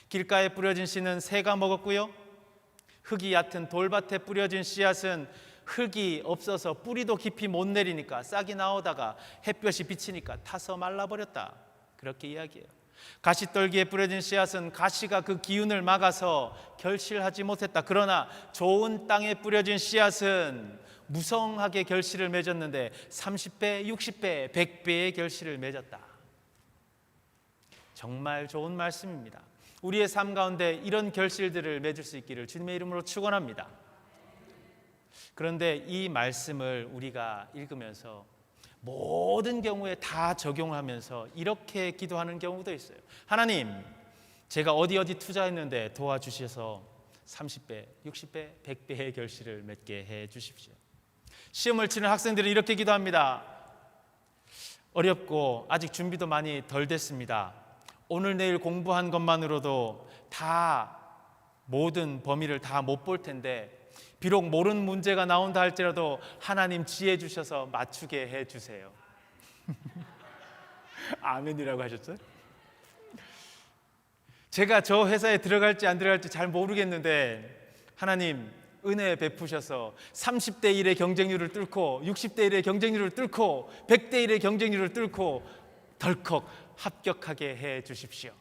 길가에 뿌려진 씨는 새가 먹었고요. 흙이 얕은 돌밭에 뿌려진 씨앗은 흙이 없어서 뿌리도 깊이 못 내리니까 싹이 나오다가 햇볕이 비치니까 타서 말라버렸다. 그렇게 이야기해요. 가시떨기에 뿌려진 씨앗은 가시가 그 기운을 막아서 결실하지 못했다. 그러나 좋은 땅에 뿌려진 씨앗은 무성하게 결실을 맺었는데 30배, 60배, 100배의 결실을 맺었다. 정말 좋은 말씀입니다. 우리의 삶 가운데 이런 결실들을 맺을 수 있기를 주님의 이름으로 축원합니다. 그런데 이 말씀을 우리가 읽으면서 모든 경우에 다 적용하면서 이렇게 기도하는 경우도 있어요. 하나님, 제가 어디 투자했는데 도와주셔서 30배, 60배, 100배의 결실을 맺게 해 주십시오. 시험을 치는 학생들은 이렇게 기도합니다. 어렵고 아직 준비도 많이 덜 됐습니다. 오늘 내일 공부한 것만으로도 다 모든 범위를 다 못 볼 텐데 비록 모르는 문제가 나온다 할지라도 하나님 지혜 주셔서 맞추게 해주세요. 아멘이라고 하셨어요? 제가 저 회사에 들어갈지 안 들어갈지 잘 모르겠는데 하나님 은혜 베푸셔서 30대 1의 경쟁률을 뚫고 60대 1의 경쟁률을 뚫고 100대 1의 경쟁률을 뚫고 덜컥 합격하게 해 주십시오.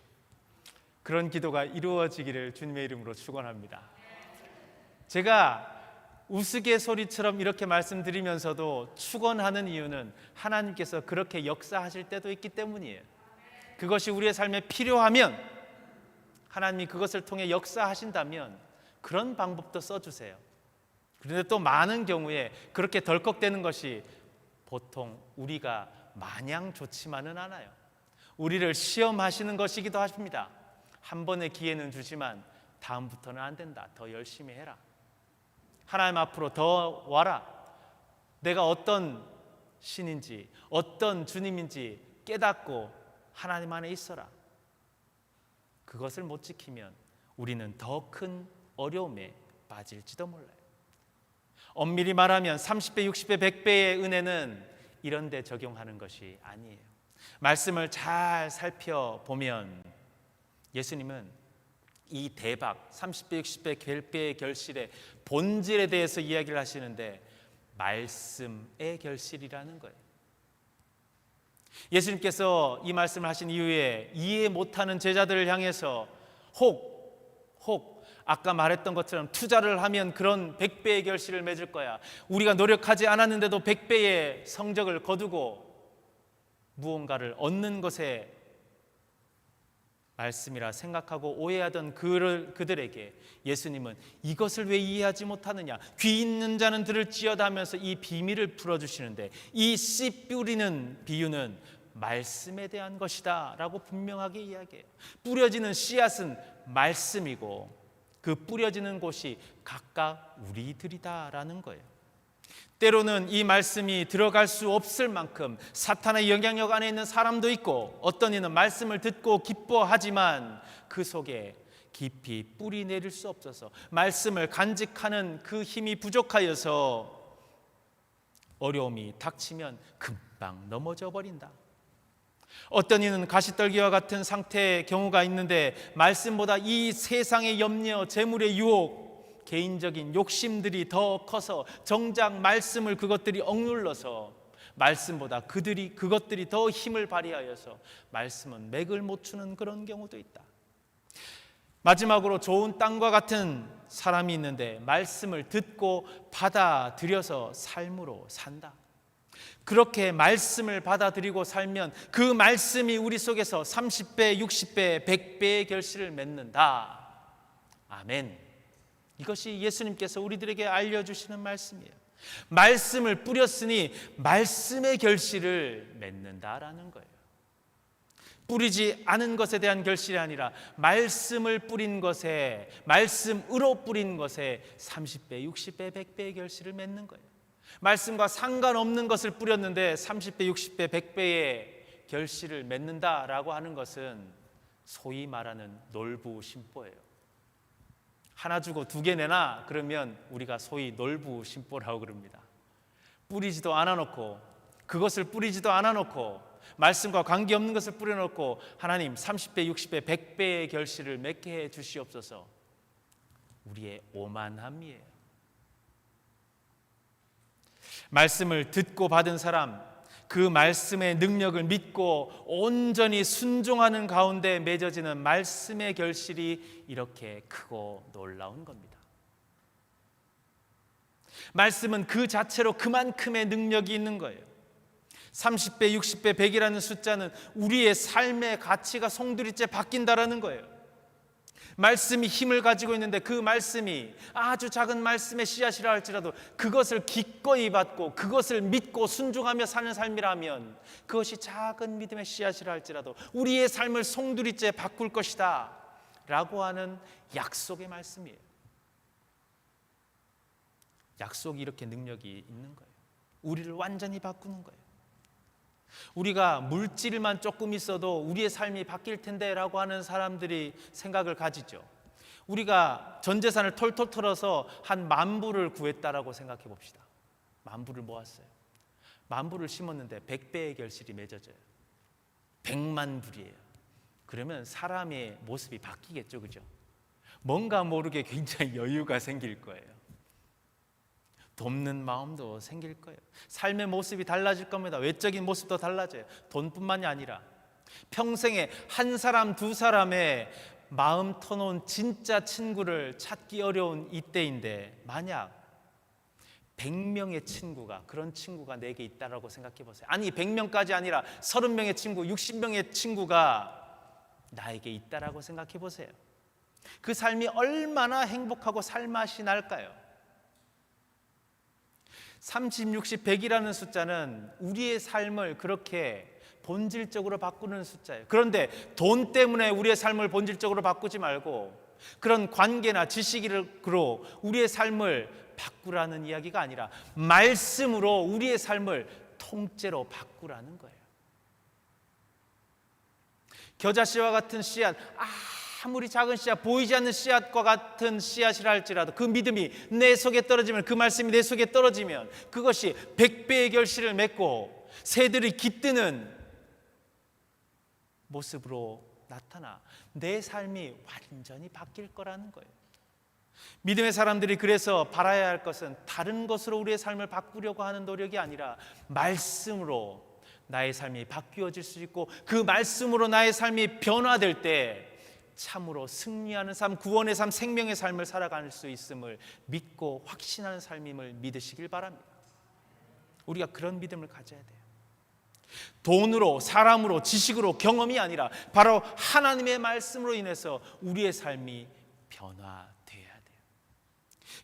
그런 기도가 이루어지기를 주님의 이름으로 축원합니다. 제가 우스갯소리처럼 이렇게 말씀드리면서도 축원하는 이유는 하나님께서 그렇게 역사하실 때도 있기 때문이에요. 그것이 우리의 삶에 필요하면 하나님이 그것을 통해 역사하신다면 그런 방법도 써주세요. 그런데 또 많은 경우에 그렇게 덜컥되는 것이 보통 우리가 마냥 좋지만은 않아요. 우리를 시험하시는 것이기도 하십니다. 한 번의 기회는 주지만 다음부터는 안 된다. 더 열심히 해라. 하나님 앞으로 더 와라. 내가 어떤 신인지 어떤 주님인지 깨닫고 하나님 안에 있어라. 그것을 못 지키면 우리는 더 큰 어려움에 빠질지도 몰라요. 엄밀히 말하면 30배, 60배, 100배의 은혜는 이런 데 적용하는 것이 아니에요. 말씀을 잘 살펴보면 예수님은 이 대박 30배, 60배, 100배의 결실의 본질에 대해서 이야기를 하시는데 말씀의 결실이라는 거예요. 예수님께서 이 말씀을 하신 이후에 이해 못하는 제자들을 향해서 혹 아까 말했던 것처럼 투자를 하면 그런 100배의 결실을 맺을 거야. 우리가 노력하지 않았는데도 100배의 성적을 거두고 무언가를 얻는 것에 말씀이라 생각하고 오해하던 그들에게 예수님은 이것을 왜 이해하지 못하느냐, 귀 있는 자는 들을지어다 하면서 이 비밀을 풀어주시는데, 이 씨 뿌리는 비유는 말씀에 대한 것이다 라고 분명하게 이야기해요. 뿌려지는 씨앗은 말씀이고 그 뿌려지는 곳이 각각 우리들이다라는 거예요. 때로는 이 말씀이 들어갈 수 없을 만큼 사탄의 영향력 안에 있는 사람도 있고, 어떤 이는 말씀을 듣고 기뻐하지만 그 속에 깊이 뿌리 내릴 수 없어서 말씀을 간직하는 그 힘이 부족하여서 어려움이 닥치면 금방 넘어져 버린다. 어떤 이는 가시떨기와 같은 상태의 경우가 있는데 말씀보다 이 세상의 염려, 재물의 유혹, 개인적인 욕심들이 더 커서 정작 말씀을 그것들이 억눌러서 말씀보다 그것들이 더 힘을 발휘하여서 말씀은 맥을 못 추는 그런 경우도 있다. 마지막으로 좋은 땅과 같은 사람이 있는데 말씀을 듣고 받아들여서 삶으로 산다. 그렇게 말씀을 받아들이고 살면 그 말씀이 우리 속에서 30배, 60배, 100배의 결실을 맺는다. 아멘. 이것이 예수님께서 우리들에게 알려주시는 말씀이에요. 말씀을 뿌렸으니 말씀의 결실을 맺는다라는 거예요. 뿌리지 않은 것에 대한 결실이 아니라 말씀을 뿌린 것에, 말씀으로 뿌린 것에 30배, 60배, 100배의 결실을 맺는 거예요. 말씀과 상관없는 것을 뿌렸는데 30배, 60배, 100배의 결실을 맺는다라고 하는 것은 소위 말하는 놀부심보예요. 하나 주고 2개 내놔 그러면 우리가 소위 놀부심보라고 그럽니다. 뿌리지도 않아놓고, 그것을 뿌리지도 않아놓고, 말씀과 관계없는 것을 뿌려놓고 하나님 30배, 60배, 100배의 결실을 맺게 해 주시옵소서. 우리의 오만함이에요. 말씀을 듣고 받은 사람, 그 말씀의 능력을 믿고 온전히 순종하는 가운데 맺어지는 말씀의 결실이 이렇게 크고 놀라운 겁니다. 말씀은 그 자체로 그만큼의 능력이 있는 거예요. 30배, 60배, 100이라는 숫자는 우리의 삶의 가치가 송두리째 바뀐다라는 거예요. 말씀이 힘을 가지고 있는데 그 말씀이 아주 작은 말씀의 씨앗이라 할지라도 그것을 기꺼이 받고 그것을 믿고 순종하며 사는 삶이라면 그것이 작은 믿음의 씨앗이라 할지라도 우리의 삶을 송두리째 바꿀 것이다 라고 하는 약속의 말씀이에요. 약속이 이렇게 능력이 있는 거예요. 우리를 완전히 바꾸는 거예요. 우리가 물질만 조금 있어도 우리의 삶이 바뀔 텐데 라고 하는 사람들이 생각을 가지죠. 우리가 전 재산을 털털 털어서 한 10,000불을 구했다라고 생각해 봅시다. 10,000불을 모았어요. 10,000불을 심었는데 100배의 결실이 맺어져요. 100만 불이에요. 그러면 사람의 모습이 바뀌겠죠, 그죠? 뭔가 모르게 굉장히 여유가 생길 거예요. 돕는 마음도 생길 거예요. 삶의 모습이 달라질 겁니다. 외적인 모습도 달라져요. 돈뿐만이 아니라 평생에 한 사람, 2사람의 마음 터놓은 진짜 친구를 찾기 어려운 이때인데 만약 100명의 친구가, 그런 친구가 내게 있다라고 생각해 보세요. 아니 100명까지 아니라 30명의 친구, 60명의 친구가 나에게 있다라고 생각해 보세요. 그 삶이 얼마나 행복하고 살맛이 날까요? 30, 60, 100이라는 숫자는 우리의 삶을 그렇게 본질적으로 바꾸는 숫자예요. 그런데 돈 때문에 우리의 삶을 본질적으로 바꾸지 말고 그런 관계나 지식으로 우리의 삶을 바꾸라는 이야기가 아니라 말씀으로 우리의 삶을 통째로 바꾸라는 거예요. 겨자씨와 같은 씨앗, 아무리 작은 씨앗, 보이지 않는 씨앗과 같은 씨앗이라 할지라도 그 믿음이 내 속에 떨어지면, 그 말씀이 내 속에 떨어지면 그것이 100배의 결실을 맺고 새들이 깃드는 모습으로 나타나 내 삶이 완전히 바뀔 거라는 거예요. 믿음의 사람들이 그래서 바라야 할 것은 다른 것으로 우리의 삶을 바꾸려고 하는 노력이 아니라 말씀으로 나의 삶이 바뀌어질 수 있고, 그 말씀으로 나의 삶이 변화될 때 참으로 승리하는 삶, 구원의 삶, 생명의 삶을 살아갈 수 있음을 믿고 확신하는 삶임을 믿으시길 바랍니다. 우리가 그런 믿음을 가져야 돼요. 돈으로, 사람으로, 지식으로, 경험이 아니라 바로 하나님의 말씀으로 인해서 우리의 삶이 변화돼야 돼요.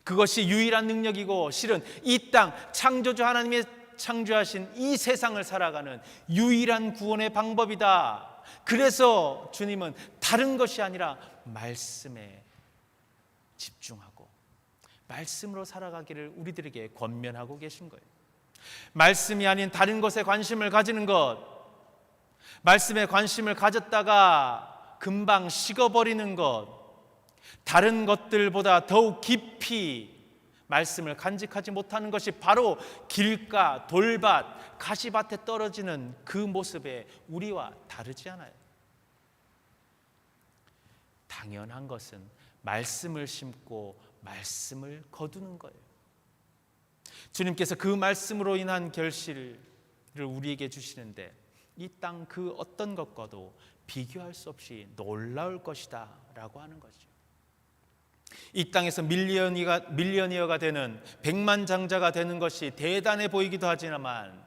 그것이 유일한 능력이고, 실은 이 땅 창조주 하나님의 창조하신 이 세상을 살아가는 유일한 구원의 방법이다. 그래서 주님은 다른 것이 아니라 말씀에 집중하고 말씀으로 살아가기를 우리들에게 권면하고 계신 거예요. 말씀이 아닌 다른 것에 관심을 가지는 것, 말씀에 관심을 가졌다가 금방 식어버리는 것, 다른 것들보다 더욱 깊이 말씀을 간직하지 못하는 것이 바로 길가, 돌밭, 가시밭에 떨어지는 그 모습에 우리와 다르지 않아요. 당연한 것은 말씀을 심고 말씀을 거두는 거예요. 주님께서 그 말씀으로 인한 결실을 우리에게 주시는데, 이 땅 그 어떤 것과도 비교할 수 없이 놀라울 것이다 라고 하는 거죠. 이 땅에서 밀리언이어가 되는, 백만장자가 되는 것이 대단해 보이기도 하지만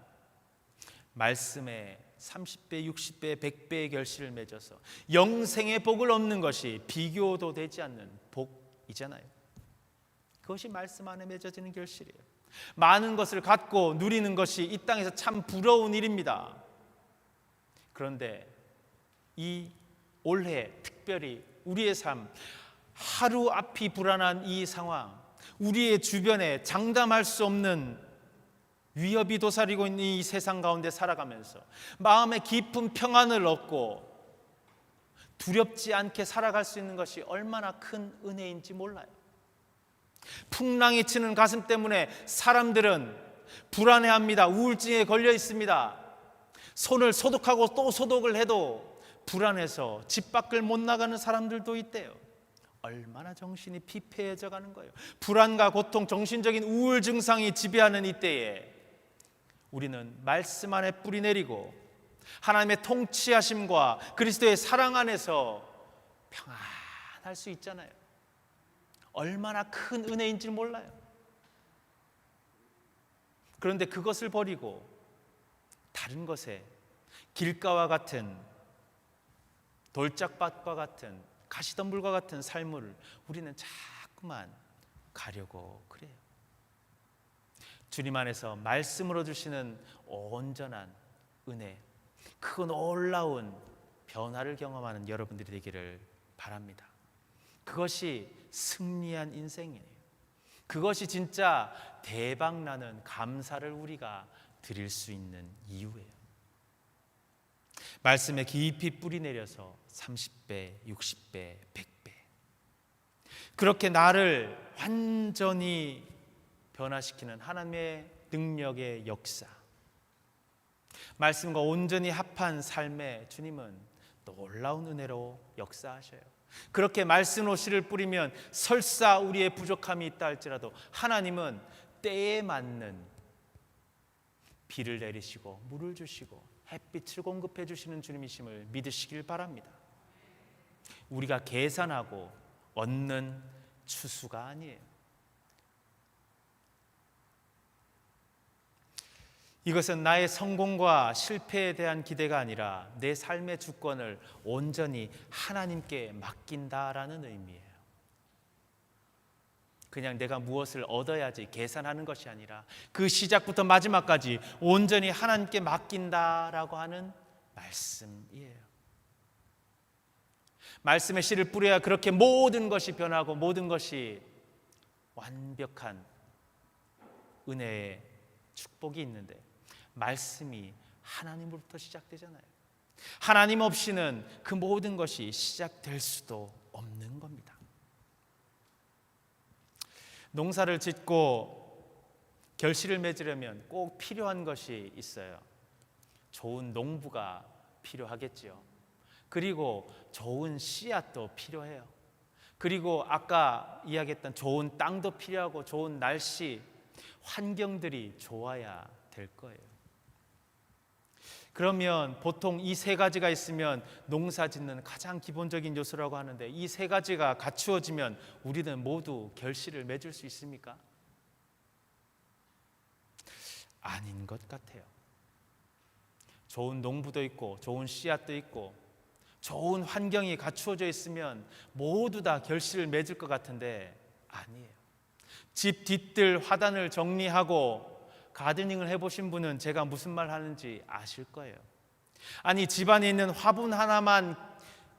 말씀에 30배, 60배, 100배의 결실을 맺어서 영생의 복을 얻는 것이 비교도 되지 않는 복이잖아요. 그것이 말씀 안에 맺어지는 결실이에요. 많은 것을 갖고 누리는 것이 이 땅에서 참 부러운 일입니다. 그런데 이 올해 특별히 우리의 삶, 하루 앞이 불안한 이 상황, 우리의 주변에 장담할 수 없는 위협이 도사리고 있는 이 세상 가운데 살아가면서 마음에 깊은 평안을 얻고 두렵지 않게 살아갈 수 있는 것이 얼마나 큰 은혜인지 몰라요. 풍랑이 치는 가슴 때문에 사람들은 불안해합니다. 우울증에 걸려 있습니다. 손을 소독하고 또 소독을 해도 불안해서 집 밖을 못 나가는 사람들도 있대요. 얼마나 정신이 피폐해져 가는 거예요. 불안과 고통, 정신적인 우울 증상이 지배하는 이때에 우리는 말씀 안에 뿌리 내리고 하나님의 통치하심과 그리스도의 사랑 안에서 평안할 수 있잖아요. 얼마나 큰 은혜인지 몰라요. 그런데 그것을 버리고 다른 것에, 길가와 같은, 돌짝밭과 같은, 가시덤불과 같은 삶을 우리는 자꾸만 가려고 그래요. 주님 안에서 말씀으로 주시는 온전한 은혜, 그 놀라운 변화를 경험하는 여러분들이 되기를 바랍니다. 그것이 승리한 인생이에요. 그것이 진짜 대박나는 감사를 우리가 드릴 수 있는 이유예요. 말씀에 깊이 뿌리 내려서 30배, 60배, 100배 그렇게 나를 완전히 변화시키는 하나님의 능력의 역사, 말씀과 온전히 합한 삶에 주님은 놀라운 은혜로 역사하셔요. 그렇게 말씀으로 씨를 뿌리면 설사 우리의 부족함이 있다 할지라도 하나님은 때에 맞는 비를 내리시고 물을 주시고 햇빛을 공급해 주시는 주님이심을 믿으시길 바랍니다. 우리가 계산하고 얻는 추수가 아니에요. 이것은 나의 성공과 실패에 대한 기대가 아니라 내 삶의 주권을 온전히 하나님께 맡긴다라는 의미예요. 그냥 내가 무엇을 얻어야지 계산하는 것이 아니라 그 시작부터 마지막까지 온전히 하나님께 맡긴다라고 하는 말씀이에요. 말씀의 씨를 뿌려야 그렇게 모든 것이 변하고 모든 것이 완벽한 은혜의 축복이 있는데, 말씀이 하나님으로부터 시작되잖아요. 하나님 없이는 그 모든 것이 시작될 수도 없는 겁니다. 농사를 짓고 결실을 맺으려면 꼭 필요한 것이 있어요. 좋은 농부가 필요하겠지요. 그리고 좋은 씨앗도 필요해요. 그리고 아까 이야기했던 좋은 땅도 필요하고 좋은 날씨, 환경들이 좋아야 될 거예요. 그러면 보통 이 세 가지가 있으면 농사 짓는 가장 기본적인 요소라고 하는데, 이 세 가지가 갖추어지면 우리는 모두 결실을 맺을 수 있습니까? 아닌 것 같아요. 좋은 농부도 있고 좋은 씨앗도 있고 좋은 환경이 갖추어져 있으면 모두 다 결실을 맺을 것 같은데 아니에요. 집 뒤뜰 화단을 정리하고 가드닝을 해보신 분은 제가 무슨 말 하는지 아실 거예요. 아니, 집안에 있는 화분 하나만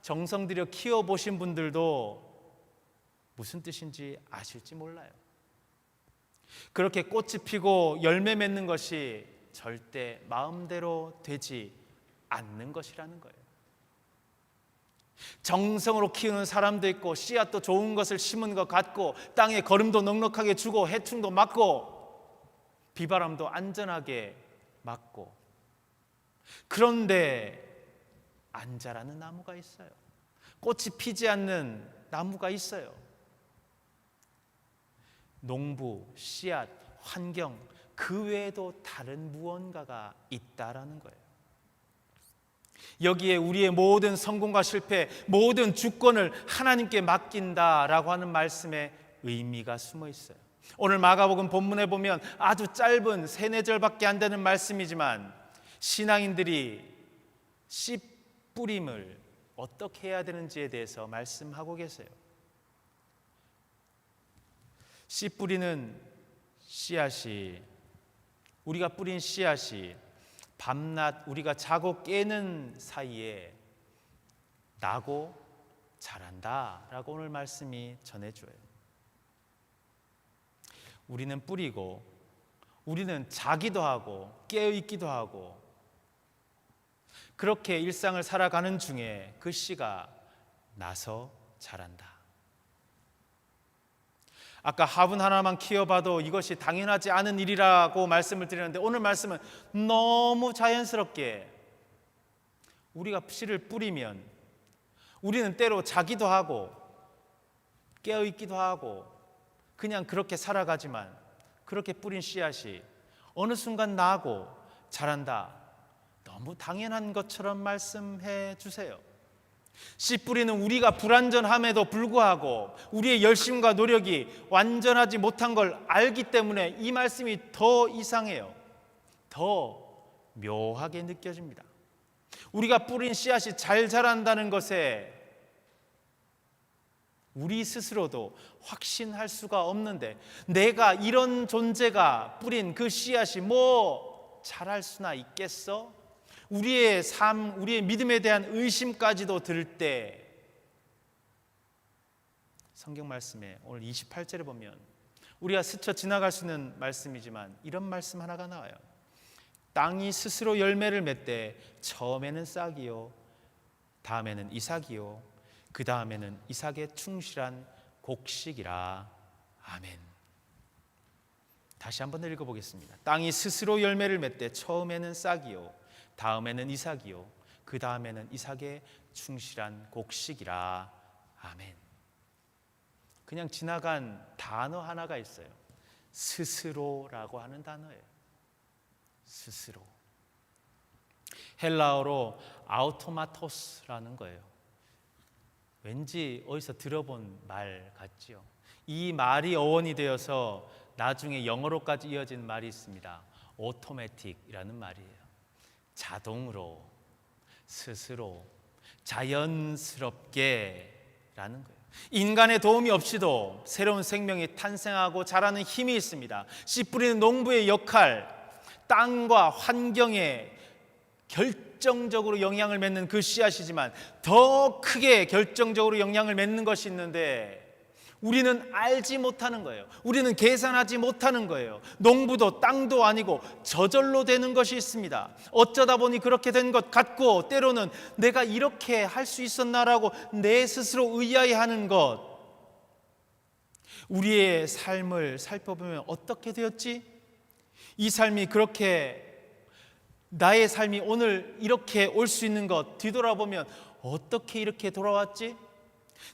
정성 들여 키워보신 분들도 무슨 뜻인지 아실지 몰라요. 그렇게 꽃이 피고 열매 맺는 것이 절대 마음대로 되지 않는 것이라는 거예요. 정성으로 키우는 사람도 있고 씨앗도 좋은 것을 심은 것 같고 땅에 거름도 넉넉하게 주고 해충도 막고 비바람도 안전하게 막고, 그런데 안 자라는 나무가 있어요. 꽃이 피지 않는 나무가 있어요. 농부, 씨앗, 환경, 그 외에도 다른 무언가가 있다라는 거예요. 여기에 우리의 모든 성공과 실패, 모든 주권을 하나님께 맡긴다라고 하는 말씀의 의미가 숨어 있어요. 오늘 마가복음 본문에 보면 아주 짧은 3-4절밖에 안 되는 말씀이지만 신앙인들이 씨 뿌림을 어떻게 해야 되는지에 대해서 말씀하고 계세요. 씨 뿌리는 씨앗이, 우리가 뿌린 씨앗이 밤낮 우리가 자고 깨는 사이에 나고 자란다라고 오늘 말씀이 전해줘요. 우리는 뿌리고 우리는 자기도 하고 깨어있기도 하고 그렇게 일상을 살아가는 중에 그 씨가 나서 자란다. 아까 화분 하나만 키워봐도 이것이 당연하지 않은 일이라고 말씀을 드렸는데, 오늘 말씀은 너무 자연스럽게 우리가 씨를 뿌리면 우리는 때로 자기도 하고 깨어있기도 하고 그냥 그렇게 살아가지만, 그렇게 뿌린 씨앗이 어느 순간 나고 자란다, 너무 당연한 것처럼 말씀해 주세요. 씨 뿌리는 우리가 불완전함에도 불구하고 우리의 열심과 노력이 완전하지 못한 걸 알기 때문에 이 말씀이 더 이상해요. 더 묘하게 느껴집니다. 우리가 뿌린 씨앗이 잘 자란다는 것에 우리 스스로도 확신할 수가 없는데, 내가 이런 존재가 뿌린 그 씨앗이 뭐 자랄 수나 있겠어? 우리의 삶, 우리의 믿음에 대한 의심까지도 들 때, 성경 말씀에 오늘 28절에 보면 우리가 스쳐 지나갈 수 있는 말씀이지만 이런 말씀 하나가 나와요. 땅이 스스로 열매를 맺되 처음에는 싹이요, 다음에는 이삭이요, 그 다음에는 이삭의 충실한 곡식이라. 아멘. 다시 한번 읽어보겠습니다. 땅이 스스로 열매를 맺되 처음에는 싹이요, 다음에는 이삭이요, 그 다음에는 이삭의 충실한 곡식이라. 아멘. 그냥 지나간 단어 하나가 있어요. 스스로라고 하는 단어예요. 스스로. 헬라어로 아우토마토스라는 거예요. 왠지 어디서 들어본 말 같지요. 이 말이 어원이 되어서 나중에 영어로까지 이어진 말이 있습니다. 오토매틱이라는 말이에요. 자동으로, 스스로, 자연스럽게 라는 거예요. 인간의 도움이 없이도 새로운 생명이 탄생하고 자라는 힘이 있습니다. 씨 뿌리는 농부의 역할, 땅과 환경에 결정적으로 영향을 맺는 그 씨앗이지만 더 크게 결정적으로 영향을 맺는 것이 있는데 우리는 알지 못하는 거예요. 우리는 계산하지 못하는 거예요. 농부도 땅도 아니고 저절로 되는 것이 있습니다. 어쩌다 보니 그렇게 된 것 같고, 때로는 내가 이렇게 할 수 있었나라고 내 스스로 의아해하는 것. 우리의 삶을 살펴보면 어떻게 되었지? 이 삶이 그렇게, 나의 삶이 오늘 이렇게 올 수 있는 것 뒤돌아보면 어떻게 이렇게 돌아왔지?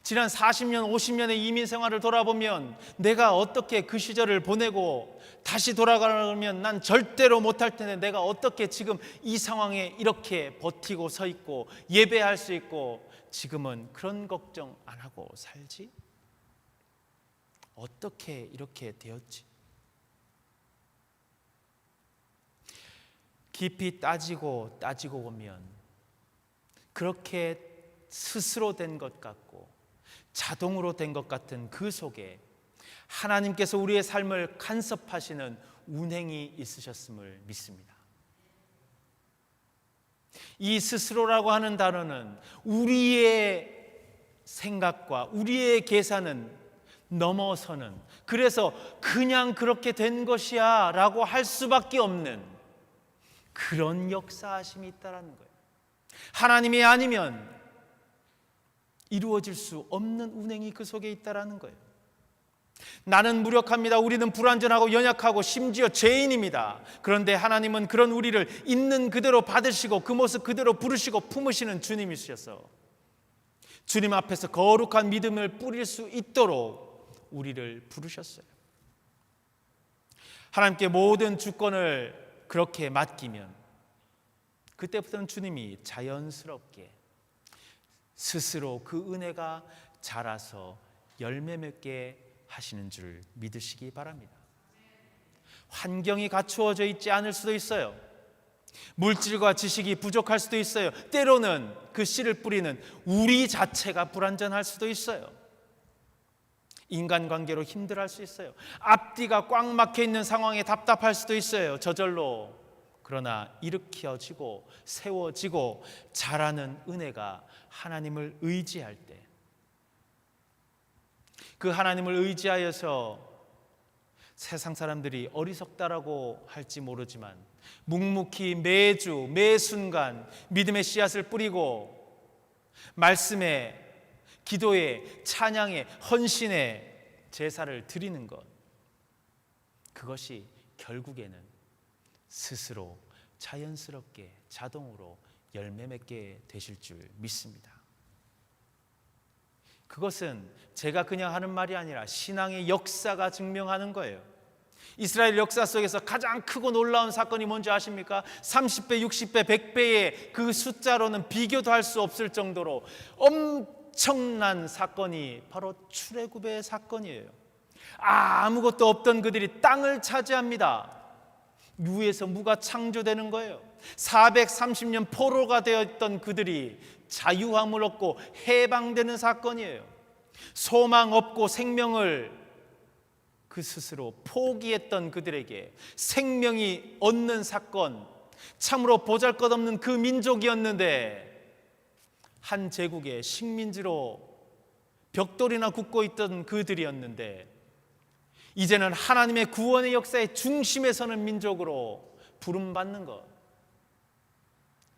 지난 40년, 50년의 이민 생활을 돌아보면 내가 어떻게 그 시절을 보내고 다시 돌아가려면 난 절대로 못할 텐데 내가 어떻게 지금 이 상황에 이렇게 버티고 서 있고 예배할 수 있고 지금은 그런 걱정 안 하고 살지? 어떻게 이렇게 되었지? 깊이 따지고 보면 그렇게 스스로 된 것 같고 자동으로 된 것 같은 그 속에 하나님께서 우리의 삶을 간섭하시는 운행이 있으셨음을 믿습니다. 이 스스로라고 하는 단어는 우리의 생각과 우리의 계산은 넘어서는, 그래서 그냥 그렇게 된 것이야 라고 할 수밖에 없는 그런 역사하심이 있다는 거예요. 하나님이 아니면 이루어질 수 없는 운행이 그 속에 있다는 거예요. 나는 무력합니다. 우리는 불완전하고 연약하고 심지어 죄인입니다. 그런데 하나님은 그런 우리를 있는 그대로 받으시고 그 모습 그대로 부르시고 품으시는 주님이셔서 주님 앞에서 거룩한 믿음을 뿌릴 수 있도록 우리를 부르셨어요. 하나님께 모든 주권을 그렇게 맡기면 그때부터는 주님이 자연스럽게 스스로 그 은혜가 자라서 열매 맺게 하시는 줄 믿으시기 바랍니다. 환경이 갖추어져 있지 않을 수도 있어요. 물질과 지식이 부족할 수도 있어요. 때로는 그 씨를 뿌리는 우리 자체가 불완전할 수도 있어요. 인간관계로 힘들어할 수 있어요. 앞뒤가 꽉 막혀 있는 상황에 답답할 수도 있어요. 저절로. 그러나 일으켜지고 세워지고 자라는 은혜가 하나님을 의지할 때, 그 하나님을 의지하여서 세상 사람들이 어리석다라고 할지 모르지만 묵묵히 매주 매순간 믿음의 씨앗을 뿌리고 말씀에, 기도에, 찬양에, 헌신에 제사를 드리는 것, 그것이 결국에는 스스로 자연스럽게 자동으로 열매 맺게 되실 줄 믿습니다. 그것은 제가 그냥 하는 말이 아니라 신앙의 역사가 증명하는 거예요. 이스라엘 역사 속에서 가장 크고 놀라운 사건이 뭔지 아십니까? 30배, 60배, 100배의 그 숫자로는 비교도 할 수 없을 정도로 엄청난 사건이 바로 출애굽의 사건이에요. 아무것도 없던 그들이 땅을 차지합니다. 무에서 무가 창조되는 거예요. 430년 포로가 되었던 그들이 자유함을 얻고 해방되는 사건이에요. 소망 없고 생명을 그 스스로 포기했던 그들에게 생명이 얻는 사건, 참으로 보잘것없는 그 민족이었는데 한 제국의 식민지로 벽돌이나 굽고 있던 그들이었는데 이제는 하나님의 구원의 역사의 중심에 서는 민족으로 부름받는 것,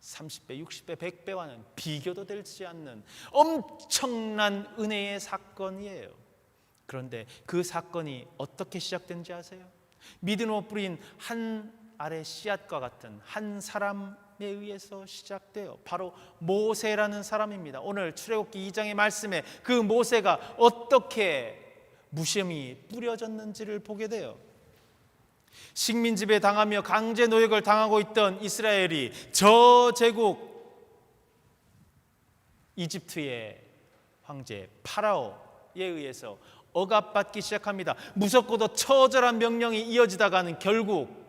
30배, 60배, 100배와는 비교도 되지 않는 엄청난 은혜의 사건이에요. 그런데 그 사건이 어떻게 시작된지 아세요? 믿음으로 뿌린 한 알의 씨앗과 같은 한 사람에 의해서 시작돼요. 바로 모세라는 사람입니다. 오늘 출애굽기 2장의 말씀에 그 모세가 어떻게 무시험이 뿌려졌는지를 보게 돼요. 식민지배 당하며 강제 노역을 당하고 있던 이스라엘이 저 제국 이집트의 황제 파라오에 의해서 억압받기 시작합니다. 무섭고도 처절한 명령이 이어지다가는 결국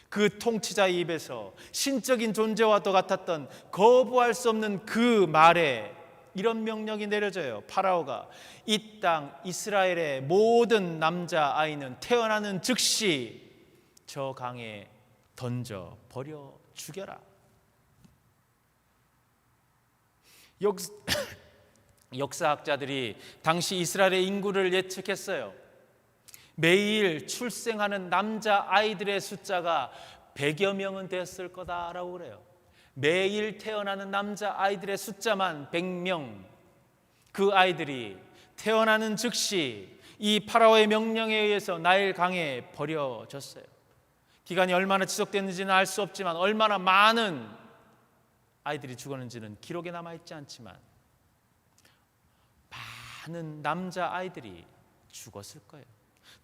그 통치자의 입에서 신적인 존재와도 같았던 거부할 수 없는 그 말에 이런 명령이 내려져요. 파라오가 이 땅 이스라엘의 모든 남자 아이는 태어나는 즉시 저 강에 던져 버려 죽여라. 역사학자들이 당시 이스라엘의 인구를 예측했어요. 매일 출생하는 남자 아이들의 숫자가 100여 명은 됐을 거다라고 그래요. 매일 태어나는 남자 아이들의 숫자만 100명. 그 아이들이 태어나는 즉시 이 파라오의 명령에 의해서 나일 강에 버려졌어요. 기간이 얼마나 지속됐는지는 알 수 없지만 얼마나 많은 아이들이 죽었는지는 기록에 남아있지 않지만 많은 남자 아이들이 죽었을 거예요.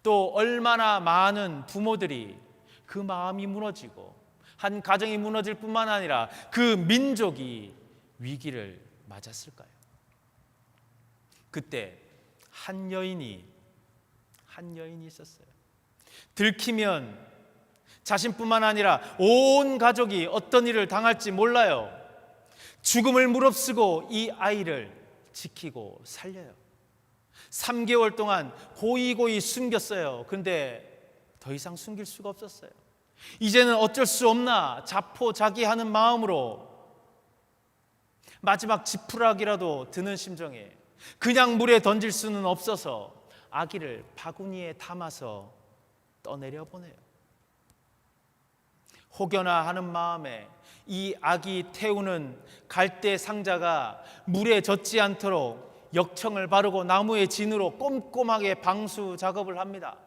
또 얼마나 많은 부모들이 그 마음이 무너지고 한 가정이 무너질 뿐만 아니라 그 민족이 위기를 맞았을까요? 그때 한 여인이 있었어요. 들키면 자신뿐만 아니라 온 가족이 어떤 일을 당할지 몰라요. 죽음을 무릅쓰고 이 아이를 지키고 살려요. 3개월 동안 고이고이 숨겼어요. 근데 더 이상 숨길 수가 없었어요. 이제는 어쩔 수 없나 자포자기하는 마음으로 마지막 지푸라기라도 드는 심정에 그냥 물에 던질 수는 없어서 아기를 바구니에 담아서 떠내려 보내요. 혹여나 하는 마음에 이 아기 태우는 갈대 상자가 물에 젖지 않도록 역청을 바르고 나무의 진으로 꼼꼼하게 방수 작업을 합니다.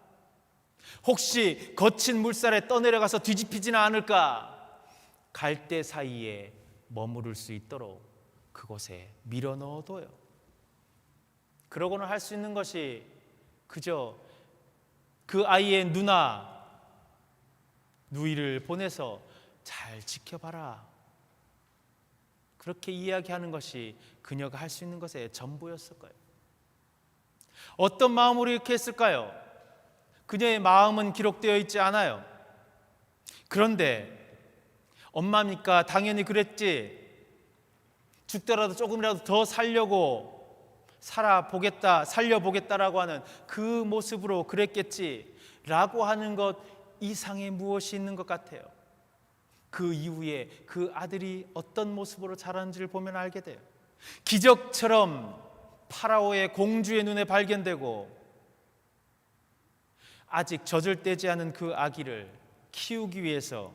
혹시 거친 물살에 떠내려가서 뒤집히지는 않을까? 갈대 사이에 머무를 수 있도록 그곳에 밀어 넣어둬요. 그러고는 할 수 있는 것이 그저 그 아이의 누이를 보내서 잘 지켜봐라, 그렇게 이야기하는 것이 그녀가 할 수 있는 것의 전부였을 거예요. 어떤 마음으로 이렇게 했을까요? 그녀의 마음은 기록되어 있지 않아요. 그런데 엄마니까 당연히 그랬지, 죽더라도 조금이라도 더 살려보겠다라고 하는 그 모습으로 그랬겠지라고 하는 것 이상의 무엇이 있는 것 같아요. 그 이후에 그 아들이 어떤 모습으로 자라는지를 보면 알게 돼요. 기적처럼 파라오의 공주의 눈에 발견되고 아직 젖을떼지 않은 그 아기를 키우기 위해서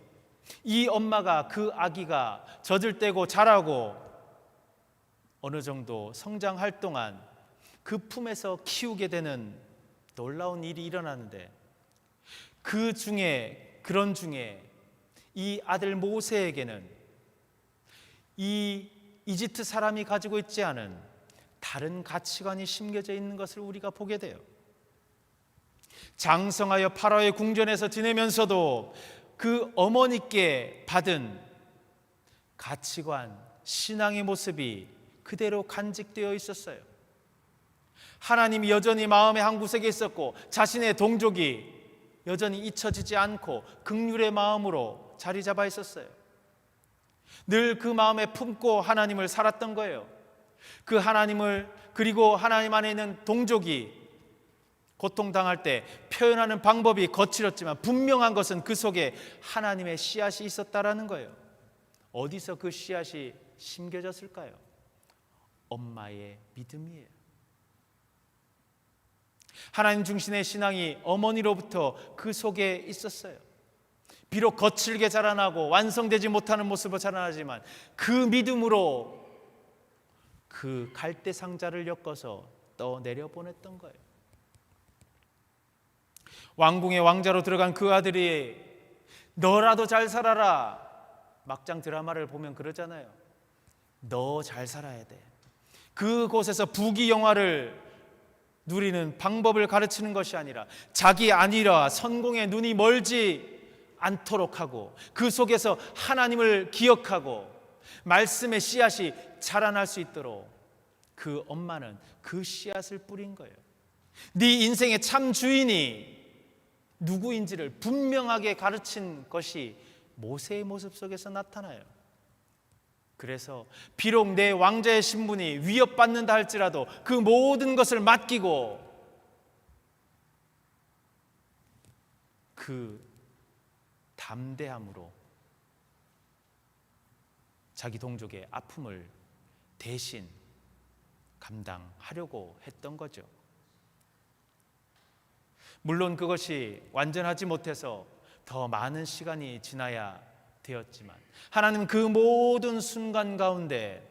이 엄마가 그 아기가 젖을떼고 자라고 어느 정도 성장할 동안 그 품에서 키우게 되는 놀라운 일이 일어나는데, 그런 중에 이 아들 모세에게는 이 이집트 사람이 가지고 있지 않은 다른 가치관이 심겨져 있는 것을 우리가 보게 돼요. 장성하여 파라오의 궁전에서 지내면서도 그 어머니께 받은 가치관, 신앙의 모습이 그대로 간직되어 있었어요. 하나님이 여전히 마음의 한 구석에 있었고 자신의 동족이 여전히 잊혀지지 않고 긍휼의 마음으로 자리 잡아 있었어요. 늘 그 마음에 품고 하나님을 살았던 거예요. 그 하나님을, 그리고 하나님 안에 있는 동족이 고통당할 때 표현하는 방법이 거칠었지만 분명한 것은 그 속에 하나님의 씨앗이 있었다라는 거예요. 어디서 그 씨앗이 심겨졌을까요? 엄마의 믿음이에요. 하나님 중심의 신앙이 어머니로부터 그 속에 있었어요. 비록 거칠게 자라나고 완성되지 못하는 모습으로 자라나지만 그 믿음으로 그 갈대 상자를 엮어서 떠내려 보냈던 거예요. 왕궁의 왕자로 들어간 그 아들이 너라도 잘 살아라, 막장 드라마를 보면 그러잖아요. 너 잘 살아야 돼. 그곳에서 부귀영화를 누리는 방법을 가르치는 것이 아니라 자기 안위와 성공의 눈이 멀지 않도록 하고 그 속에서 하나님을 기억하고 말씀의 씨앗이 자라날 수 있도록 그 엄마는 그 씨앗을 뿌린 거예요. 네 인생의 참 주인이 누구인지를 분명하게 가르친 것이 모세의 모습 속에서 나타나요. 그래서 비록 내 왕자의 신분이 위협받는다 할지라도 그 모든 것을 맡기고 그 담대함으로 자기 동족의 아픔을 대신 감당하려고 했던 거죠. 물론 그것이 완전하지 못해서 더 많은 시간이 지나야 되었지만 하나님은 그 모든 순간 가운데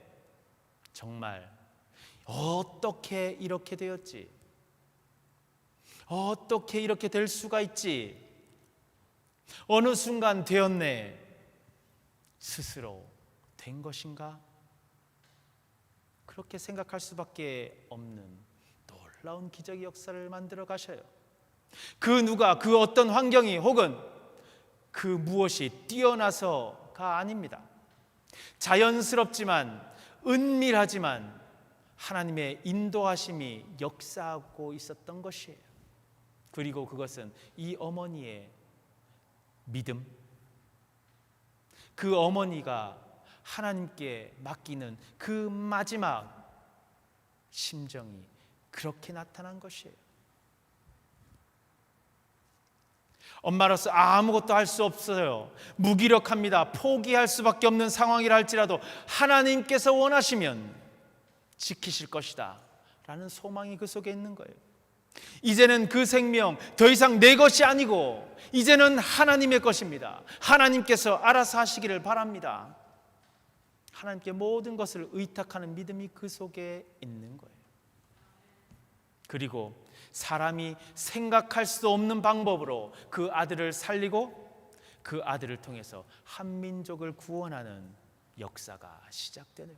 정말 어떻게 이렇게 되었지? 어떻게 이렇게 될 수가 있지? 어느 순간 되었네. 스스로 된 것인가? 그렇게 생각할 수밖에 없는 놀라운 기적의 역사를 만들어 가셔요. 그 누가, 그 어떤 환경이 혹은 그 무엇이 뛰어나서가 아닙니다. 자연스럽지만 은밀하지만 하나님의 인도하심이 역사하고 있었던 것이에요. 그리고 그것은 이 어머니의 믿음, 그 어머니가 하나님께 맡기는 그 마지막 심정이 그렇게 나타난 것이에요. 엄마로서 아무것도 할 수 없어요. 무기력합니다. 포기할 수밖에 없는 상황이라 할지라도 하나님께서 원하시면 지키실 것이다 라는 소망이 그 속에 있는 거예요. 이제는 그 생명 더 이상 내 것이 아니고 이제는 하나님의 것입니다. 하나님께서 알아서 하시기를 바랍니다. 하나님께 모든 것을 의탁하는 믿음이 그 속에 있는 거예요. 그리고 사람이 생각할 수 없는 방법으로 그 아들을 살리고 그 아들을 통해서 한 민족을 구원하는 역사가 시작되네요.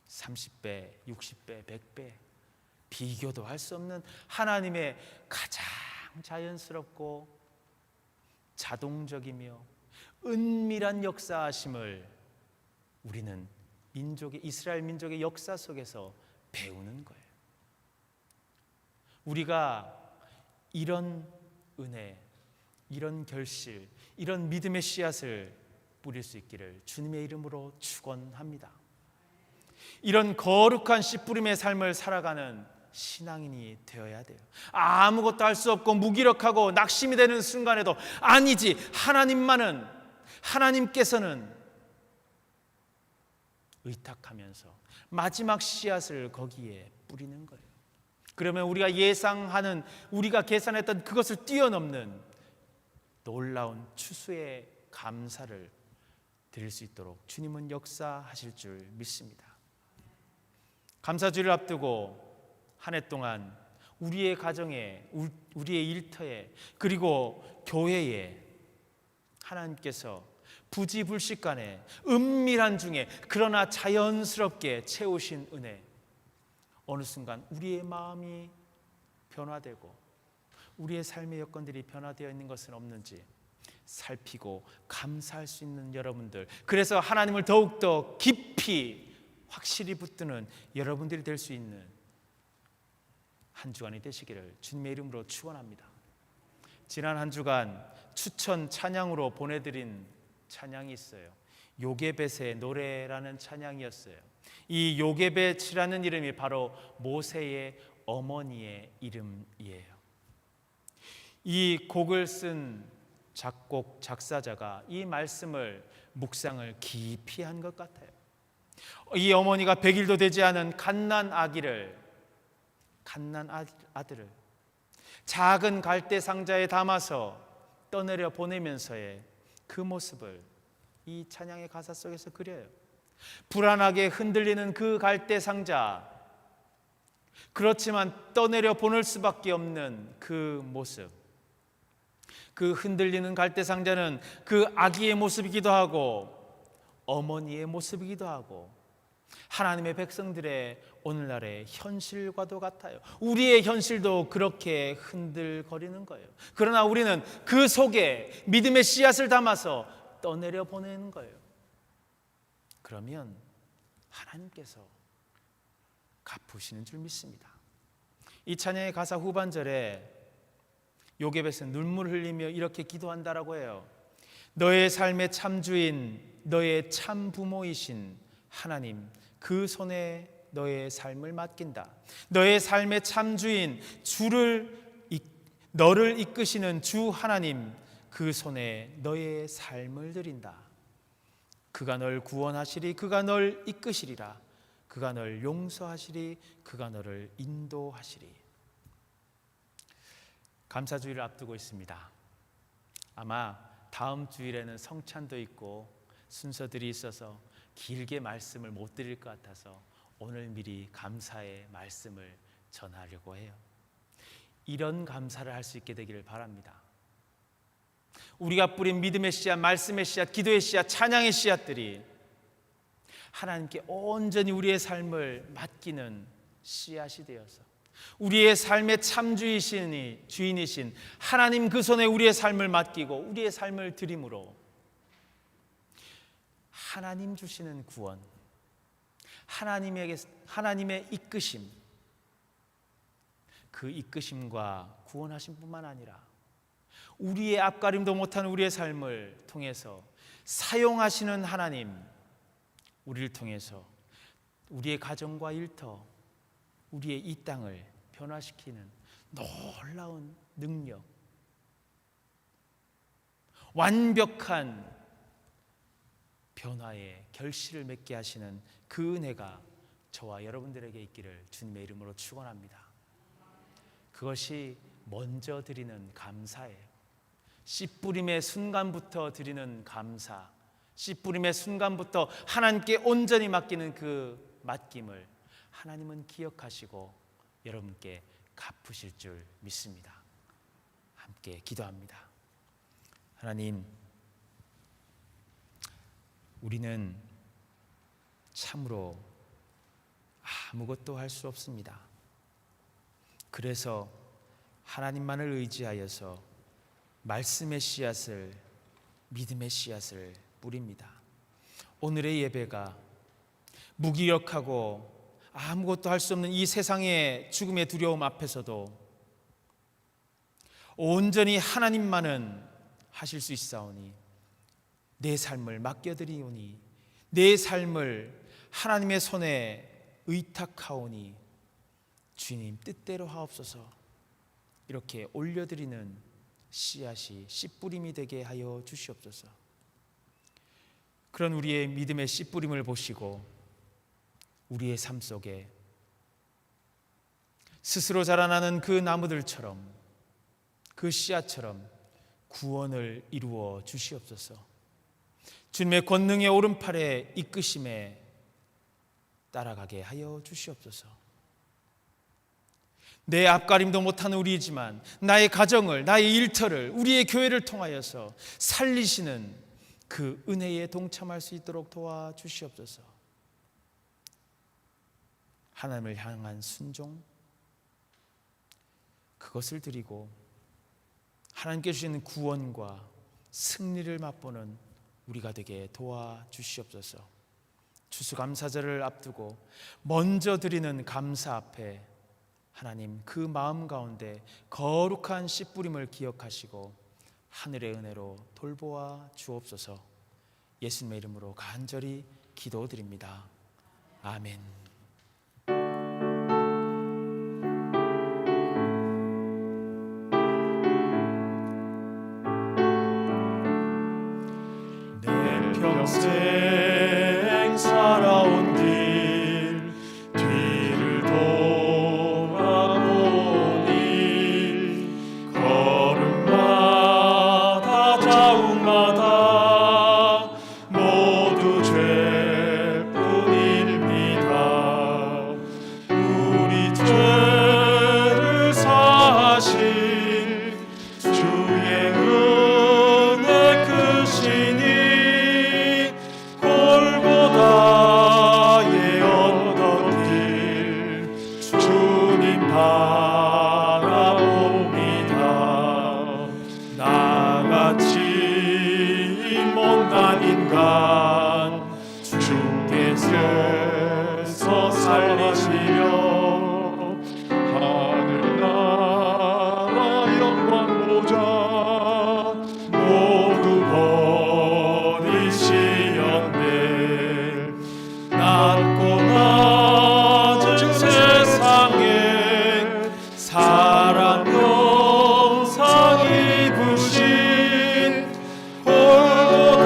30배, 60배, 100배 비교도 할 수 없는 하나님의 가장 자연스럽고 자동적이며 은밀한 역사하심을 우리는 이스라엘 민족의 역사 속에서 배우는 거예요. 우리가 이런 은혜, 이런 결실, 이런 믿음의 씨앗을 뿌릴 수 있기를 주님의 이름으로 축원합니다. 이런 거룩한 씨 뿌림의 삶을 살아가는 신앙인이 되어야 돼요. 아무것도 할 수 없고 무기력하고 낙심이 되는 순간에도 아니지, 하나님께서는 의탁하면서 마지막 씨앗을 거기에 뿌리는 거예요. 그러면 우리가 예상하는, 우리가 계산했던 그것을 뛰어넘는 놀라운 추수의 감사를 드릴 수 있도록 주님은 역사하실 줄 믿습니다. 감사주일을 앞두고 한 해 동안 우리의 가정에, 우리의 일터에, 그리고 교회에 하나님께서 부지불식간에 은밀한 중에 그러나 자연스럽게 채우신 은혜, 어느 순간 우리의 마음이 변화되고 우리의 삶의 여건들이 변화되어 있는 것은 없는지 살피고 감사할 수 있는 여러분들, 그래서 하나님을 더욱더 깊이 확실히 붙드는 여러분들이 될 수 있는 한 주간이 되시기를 주님의 이름으로 축원합니다. 지난 한 주간 추천 찬양으로 보내드린 찬양이 있어요. 요게벳의 노래라는 찬양이었어요. 이 요게벳이라는 이름이 바로 모세의 어머니의 이름이에요. 이 곡을 쓴 작곡 작사자가 이 말씀을 묵상을 깊이 한 것 같아요. 이 어머니가 100일도 되지 않은 갓난 아들을 작은 갈대 상자에 담아서 떠내려 보내면서의 그 모습을 이 찬양의 가사 속에서 그려요. 불안하게 흔들리는 그 갈대 상자, 그렇지만 떠내려 보낼 수밖에 없는 그 모습, 그 흔들리는 갈대 상자는 그 아기의 모습이기도 하고 어머니의 모습이기도 하고 하나님의 백성들의 오늘날의 현실과도 같아요. 우리의 현실도 그렇게 흔들거리는 거예요. 그러나 우리는 그 속에 믿음의 씨앗을 담아서 떠내려 보내는 거예요. 그러면 하나님께서 갚으시는 줄 믿습니다. 이 찬양의 가사 후반절에 요게벳은 눈물 흘리며 이렇게 기도한다라고 해요. 너의 삶의 참주인, 너의 참 부모이신 하나님, 그 손에 너의 삶을 맡긴다. 너의 삶의 참주인, 너를 이끄시는 주 하나님, 그 손에 너의 삶을 드린다. 그가 널 구원하시리, 그가 널 이끄시리라. 그가 널 용서하시리, 그가 너를 인도하시리. 감사주일을 앞두고 있습니다. 아마 다음 주일에는 성찬도 있고 순서들이 있어서 길게 말씀을 못 드릴 것 같아서 오늘 미리 감사의 말씀을 전하려고 해요. 이런 감사를 할 수 있게 되기를 바랍니다. 우리가 뿌린 믿음의 씨앗, 말씀의 씨앗, 기도의 씨앗, 찬양의 씨앗들이 하나님께 온전히 우리의 삶을 맡기는 씨앗이 되어서 우리의 삶의 주인이신 하나님 그 손에 우리의 삶을 맡기고 우리의 삶을 드림으로 하나님 주시는 구원, 하나님의 이끄심, 그 이끄심과 구원하심 뿐만 아니라 우리의 앞가림도 못한 우리의 삶을 통해서 사용하시는 하나님, 우리를 통해서 우리의 가정과 일터, 우리의 이 땅을 변화시키는 놀라운 능력, 완벽한 변화의 결실을 맺게 하시는 그 은혜가 저와 여러분들에게 있기를 주님의 이름으로 축원합니다. 그것이 먼저 드리는 감사예요. 씨 뿌림의 순간부터 드리는 감사, 씨 뿌림의 순간부터 하나님께 온전히 맡기는 그 맡김을 하나님은 기억하시고 여러분께 갚으실 줄 믿습니다. 함께 기도합니다. 하나님, 우리는 참으로 아무것도 할 수 없습니다. 그래서 하나님만을 의지하여서 말씀의 씨앗을, 믿음의 씨앗을 뿌립니다. 오늘의 예배가 무기력하고 아무것도 할 수 없는 이 세상의 죽음의 두려움 앞에서도 온전히 하나님만은 하실 수 있사오니 내 삶을 맡겨드리오니 내 삶을 하나님의 손에 의탁하오니 주님 뜻대로 하옵소서. 이렇게 올려드리는 씨앗이 씨뿌림이 되게 하여 주시옵소서. 그런 우리의 믿음의 씨뿌림을 보시고 우리의 삶 속에 스스로 자라나는 그 나무들처럼, 그 씨앗처럼 구원을 이루어 주시옵소서. 주님의 권능의 오른팔에 이끄심에 따라가게 하여 주시옵소서. 내 앞가림도 못하는 우리이지만 나의 가정을, 나의 일터를, 우리의 교회를 통하여서 살리시는 그 은혜에 동참할 수 있도록 도와주시옵소서. 하나님을 향한 순종, 그것을 드리고 하나님께 주시는 구원과 승리를 맛보는 우리가 되게 도와주시옵소서. 추수감사절을 앞두고 먼저 드리는 감사 앞에 하나님 그 마음 가운데 거룩한 씨뿌림을 기억하시고 하늘의 은혜로 돌보아 주옵소서. 예수님의 이름으로 간절히 기도드립니다. 아멘. 평생 살아온 길 뒤를 돌아보니 걸음마다 자욱마다 모두 죄뿐입니다. 우리 죄를 사하신 주의 은혜 크시니 골고다의 언덕길 주님 바라봅니다. 나같이 못난 인간 주께서 살리시려 하늘나라 영광 보좌 모두 버리시었네. 낮고 낮은 세상에 사랑 영상 입으신 골고다의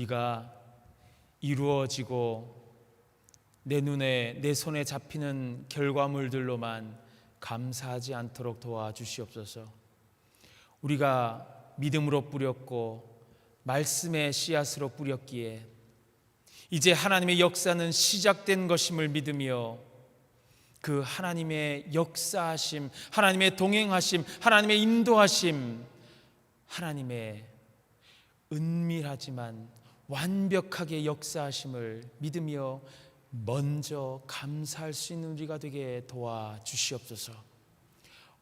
우리가 이루어지고 내 눈에 내 손에 잡히는 결과물들로만 감사하지 않도록 도와주시옵소서. 우리가 믿음으로 뿌렸고 말씀의 씨앗으로 뿌렸기에 이제 하나님의 역사는 시작된 것임을 믿으며 그 하나님의 역사하심, 하나님의 동행하심, 하나님의 인도하심, 하나님의 은밀하지만 완벽하게 역사하심을 믿으며 먼저 감사할 수 있는 우리가 되게 도와주시옵소서.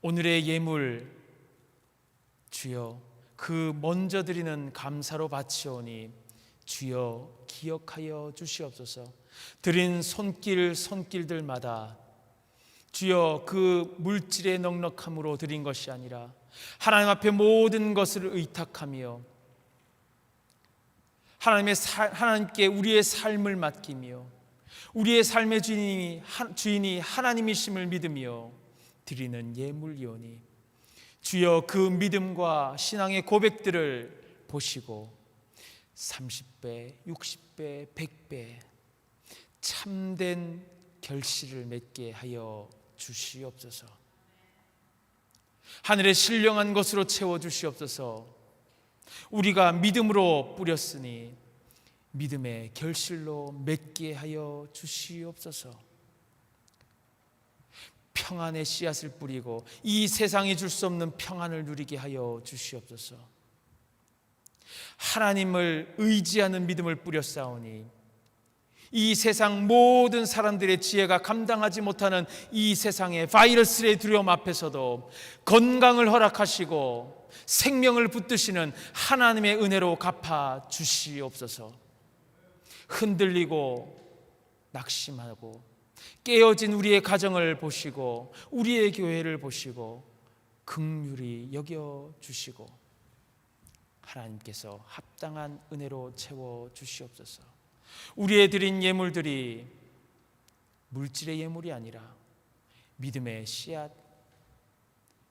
오늘의 예물 주여 그 먼저 드리는 감사로 바치오니 주여 기억하여 주시옵소서. 드린 손길들마다 주여 그 물질의 넉넉함으로 드린 것이 아니라 하나님 앞에 모든 것을 의탁하며 하나님께 우리의 삶을 맡기며 우리의 삶의 주인이 하나님이심을 믿으며 드리는 예물이오니 주여 그 믿음과 신앙의 고백들을 보시고 30배, 60배, 100배 참된 결실을 맺게 하여 주시옵소서. 하늘의 신령한 것으로 채워주시옵소서. 우리가 믿음으로 뿌렸으니 믿음의 결실로 맺게 하여 주시옵소서. 평안의 씨앗을 뿌리고 이 세상이 줄 수 없는 평안을 누리게 하여 주시옵소서. 하나님을 의지하는 믿음을 뿌렸사오니 이 세상 모든 사람들의 지혜가 감당하지 못하는 이 세상의 바이러스의 두려움 앞에서도 건강을 허락하시고 생명을 붙드시는 하나님의 은혜로 갚아 주시옵소서. 흔들리고 낙심하고 깨어진 우리의 가정을 보시고 우리의 교회를 보시고 긍휼히 여겨 주시고 하나님께서 합당한 은혜로 채워 주시옵소서. 우리의 드린 예물들이 물질의 예물이 아니라 믿음의 씨앗,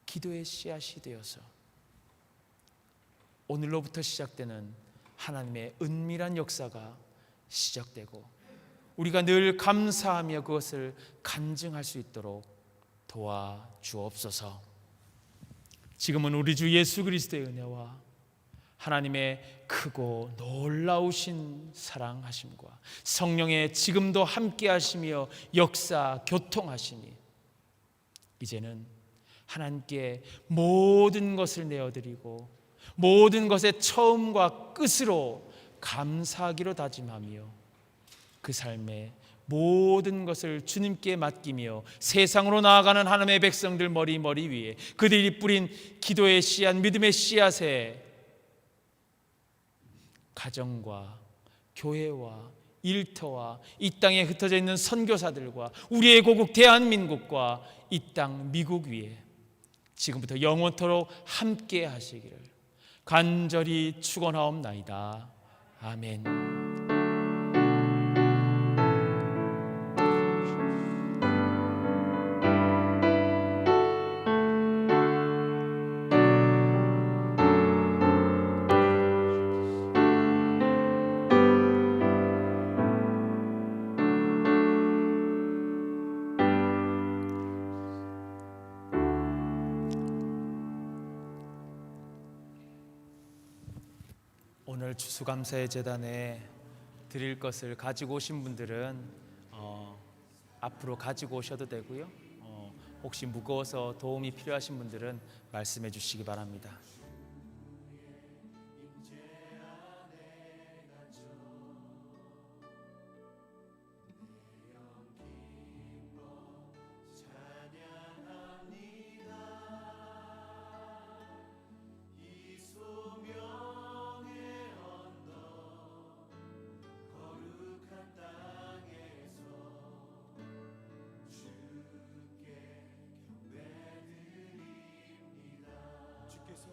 기도의 씨앗이 되어서 오늘로부터 시작되는 하나님의 은밀한 역사가 시작되고 우리가 늘 감사하며 그것을 간증할 수 있도록 도와주옵소서. 지금은 우리 주 예수 그리스도의 은혜와 하나님의 크고 놀라우신 사랑하심과 성령의 지금도 함께 하시며 역사 교통하시니 이제는 하나님께 모든 것을 내어드리고 모든 것의 처음과 끝으로 감사하기로 다짐하며 그 삶의 모든 것을 주님께 맡기며 세상으로 나아가는 하나님의 백성들 머리 위에 그들이 뿌린 기도의 씨앗, 믿음의 씨앗에 가정과 교회와 일터와 이 땅에 흩어져 있는 선교사들과 우리의 고국 대한민국과 이 땅 미국 위에 지금부터 영원토록 함께 하시기를 간절히 축원하옵나이다. 아멘. 오늘 추수감사의 제단에 드릴 것을 가지고 오신 분들은 앞으로 가지고 오셔도 되고요. 혹시 무거워서 도움이 필요하신 분들은 말씀해 주시기 바랍니다. 주께서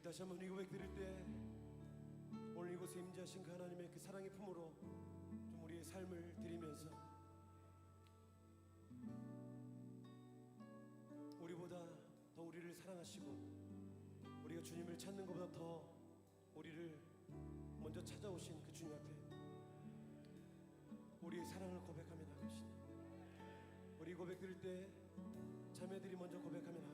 우리 다시 한번 이 고백 드릴 때 오늘 이곳에 임재하신 그 하나님의 그 사랑의 품으로 좀 우리의 삶을 드리면서 우리보다 더 우리를 사랑하시고 우리가 주님을 찾는 것보다 더 우리를 먼저 찾아오신 그 주님 앞에 우리의 사랑을 고백하며 나가시니 우리 고백 드릴 때 자매들이 먼저 고백하며 나가시니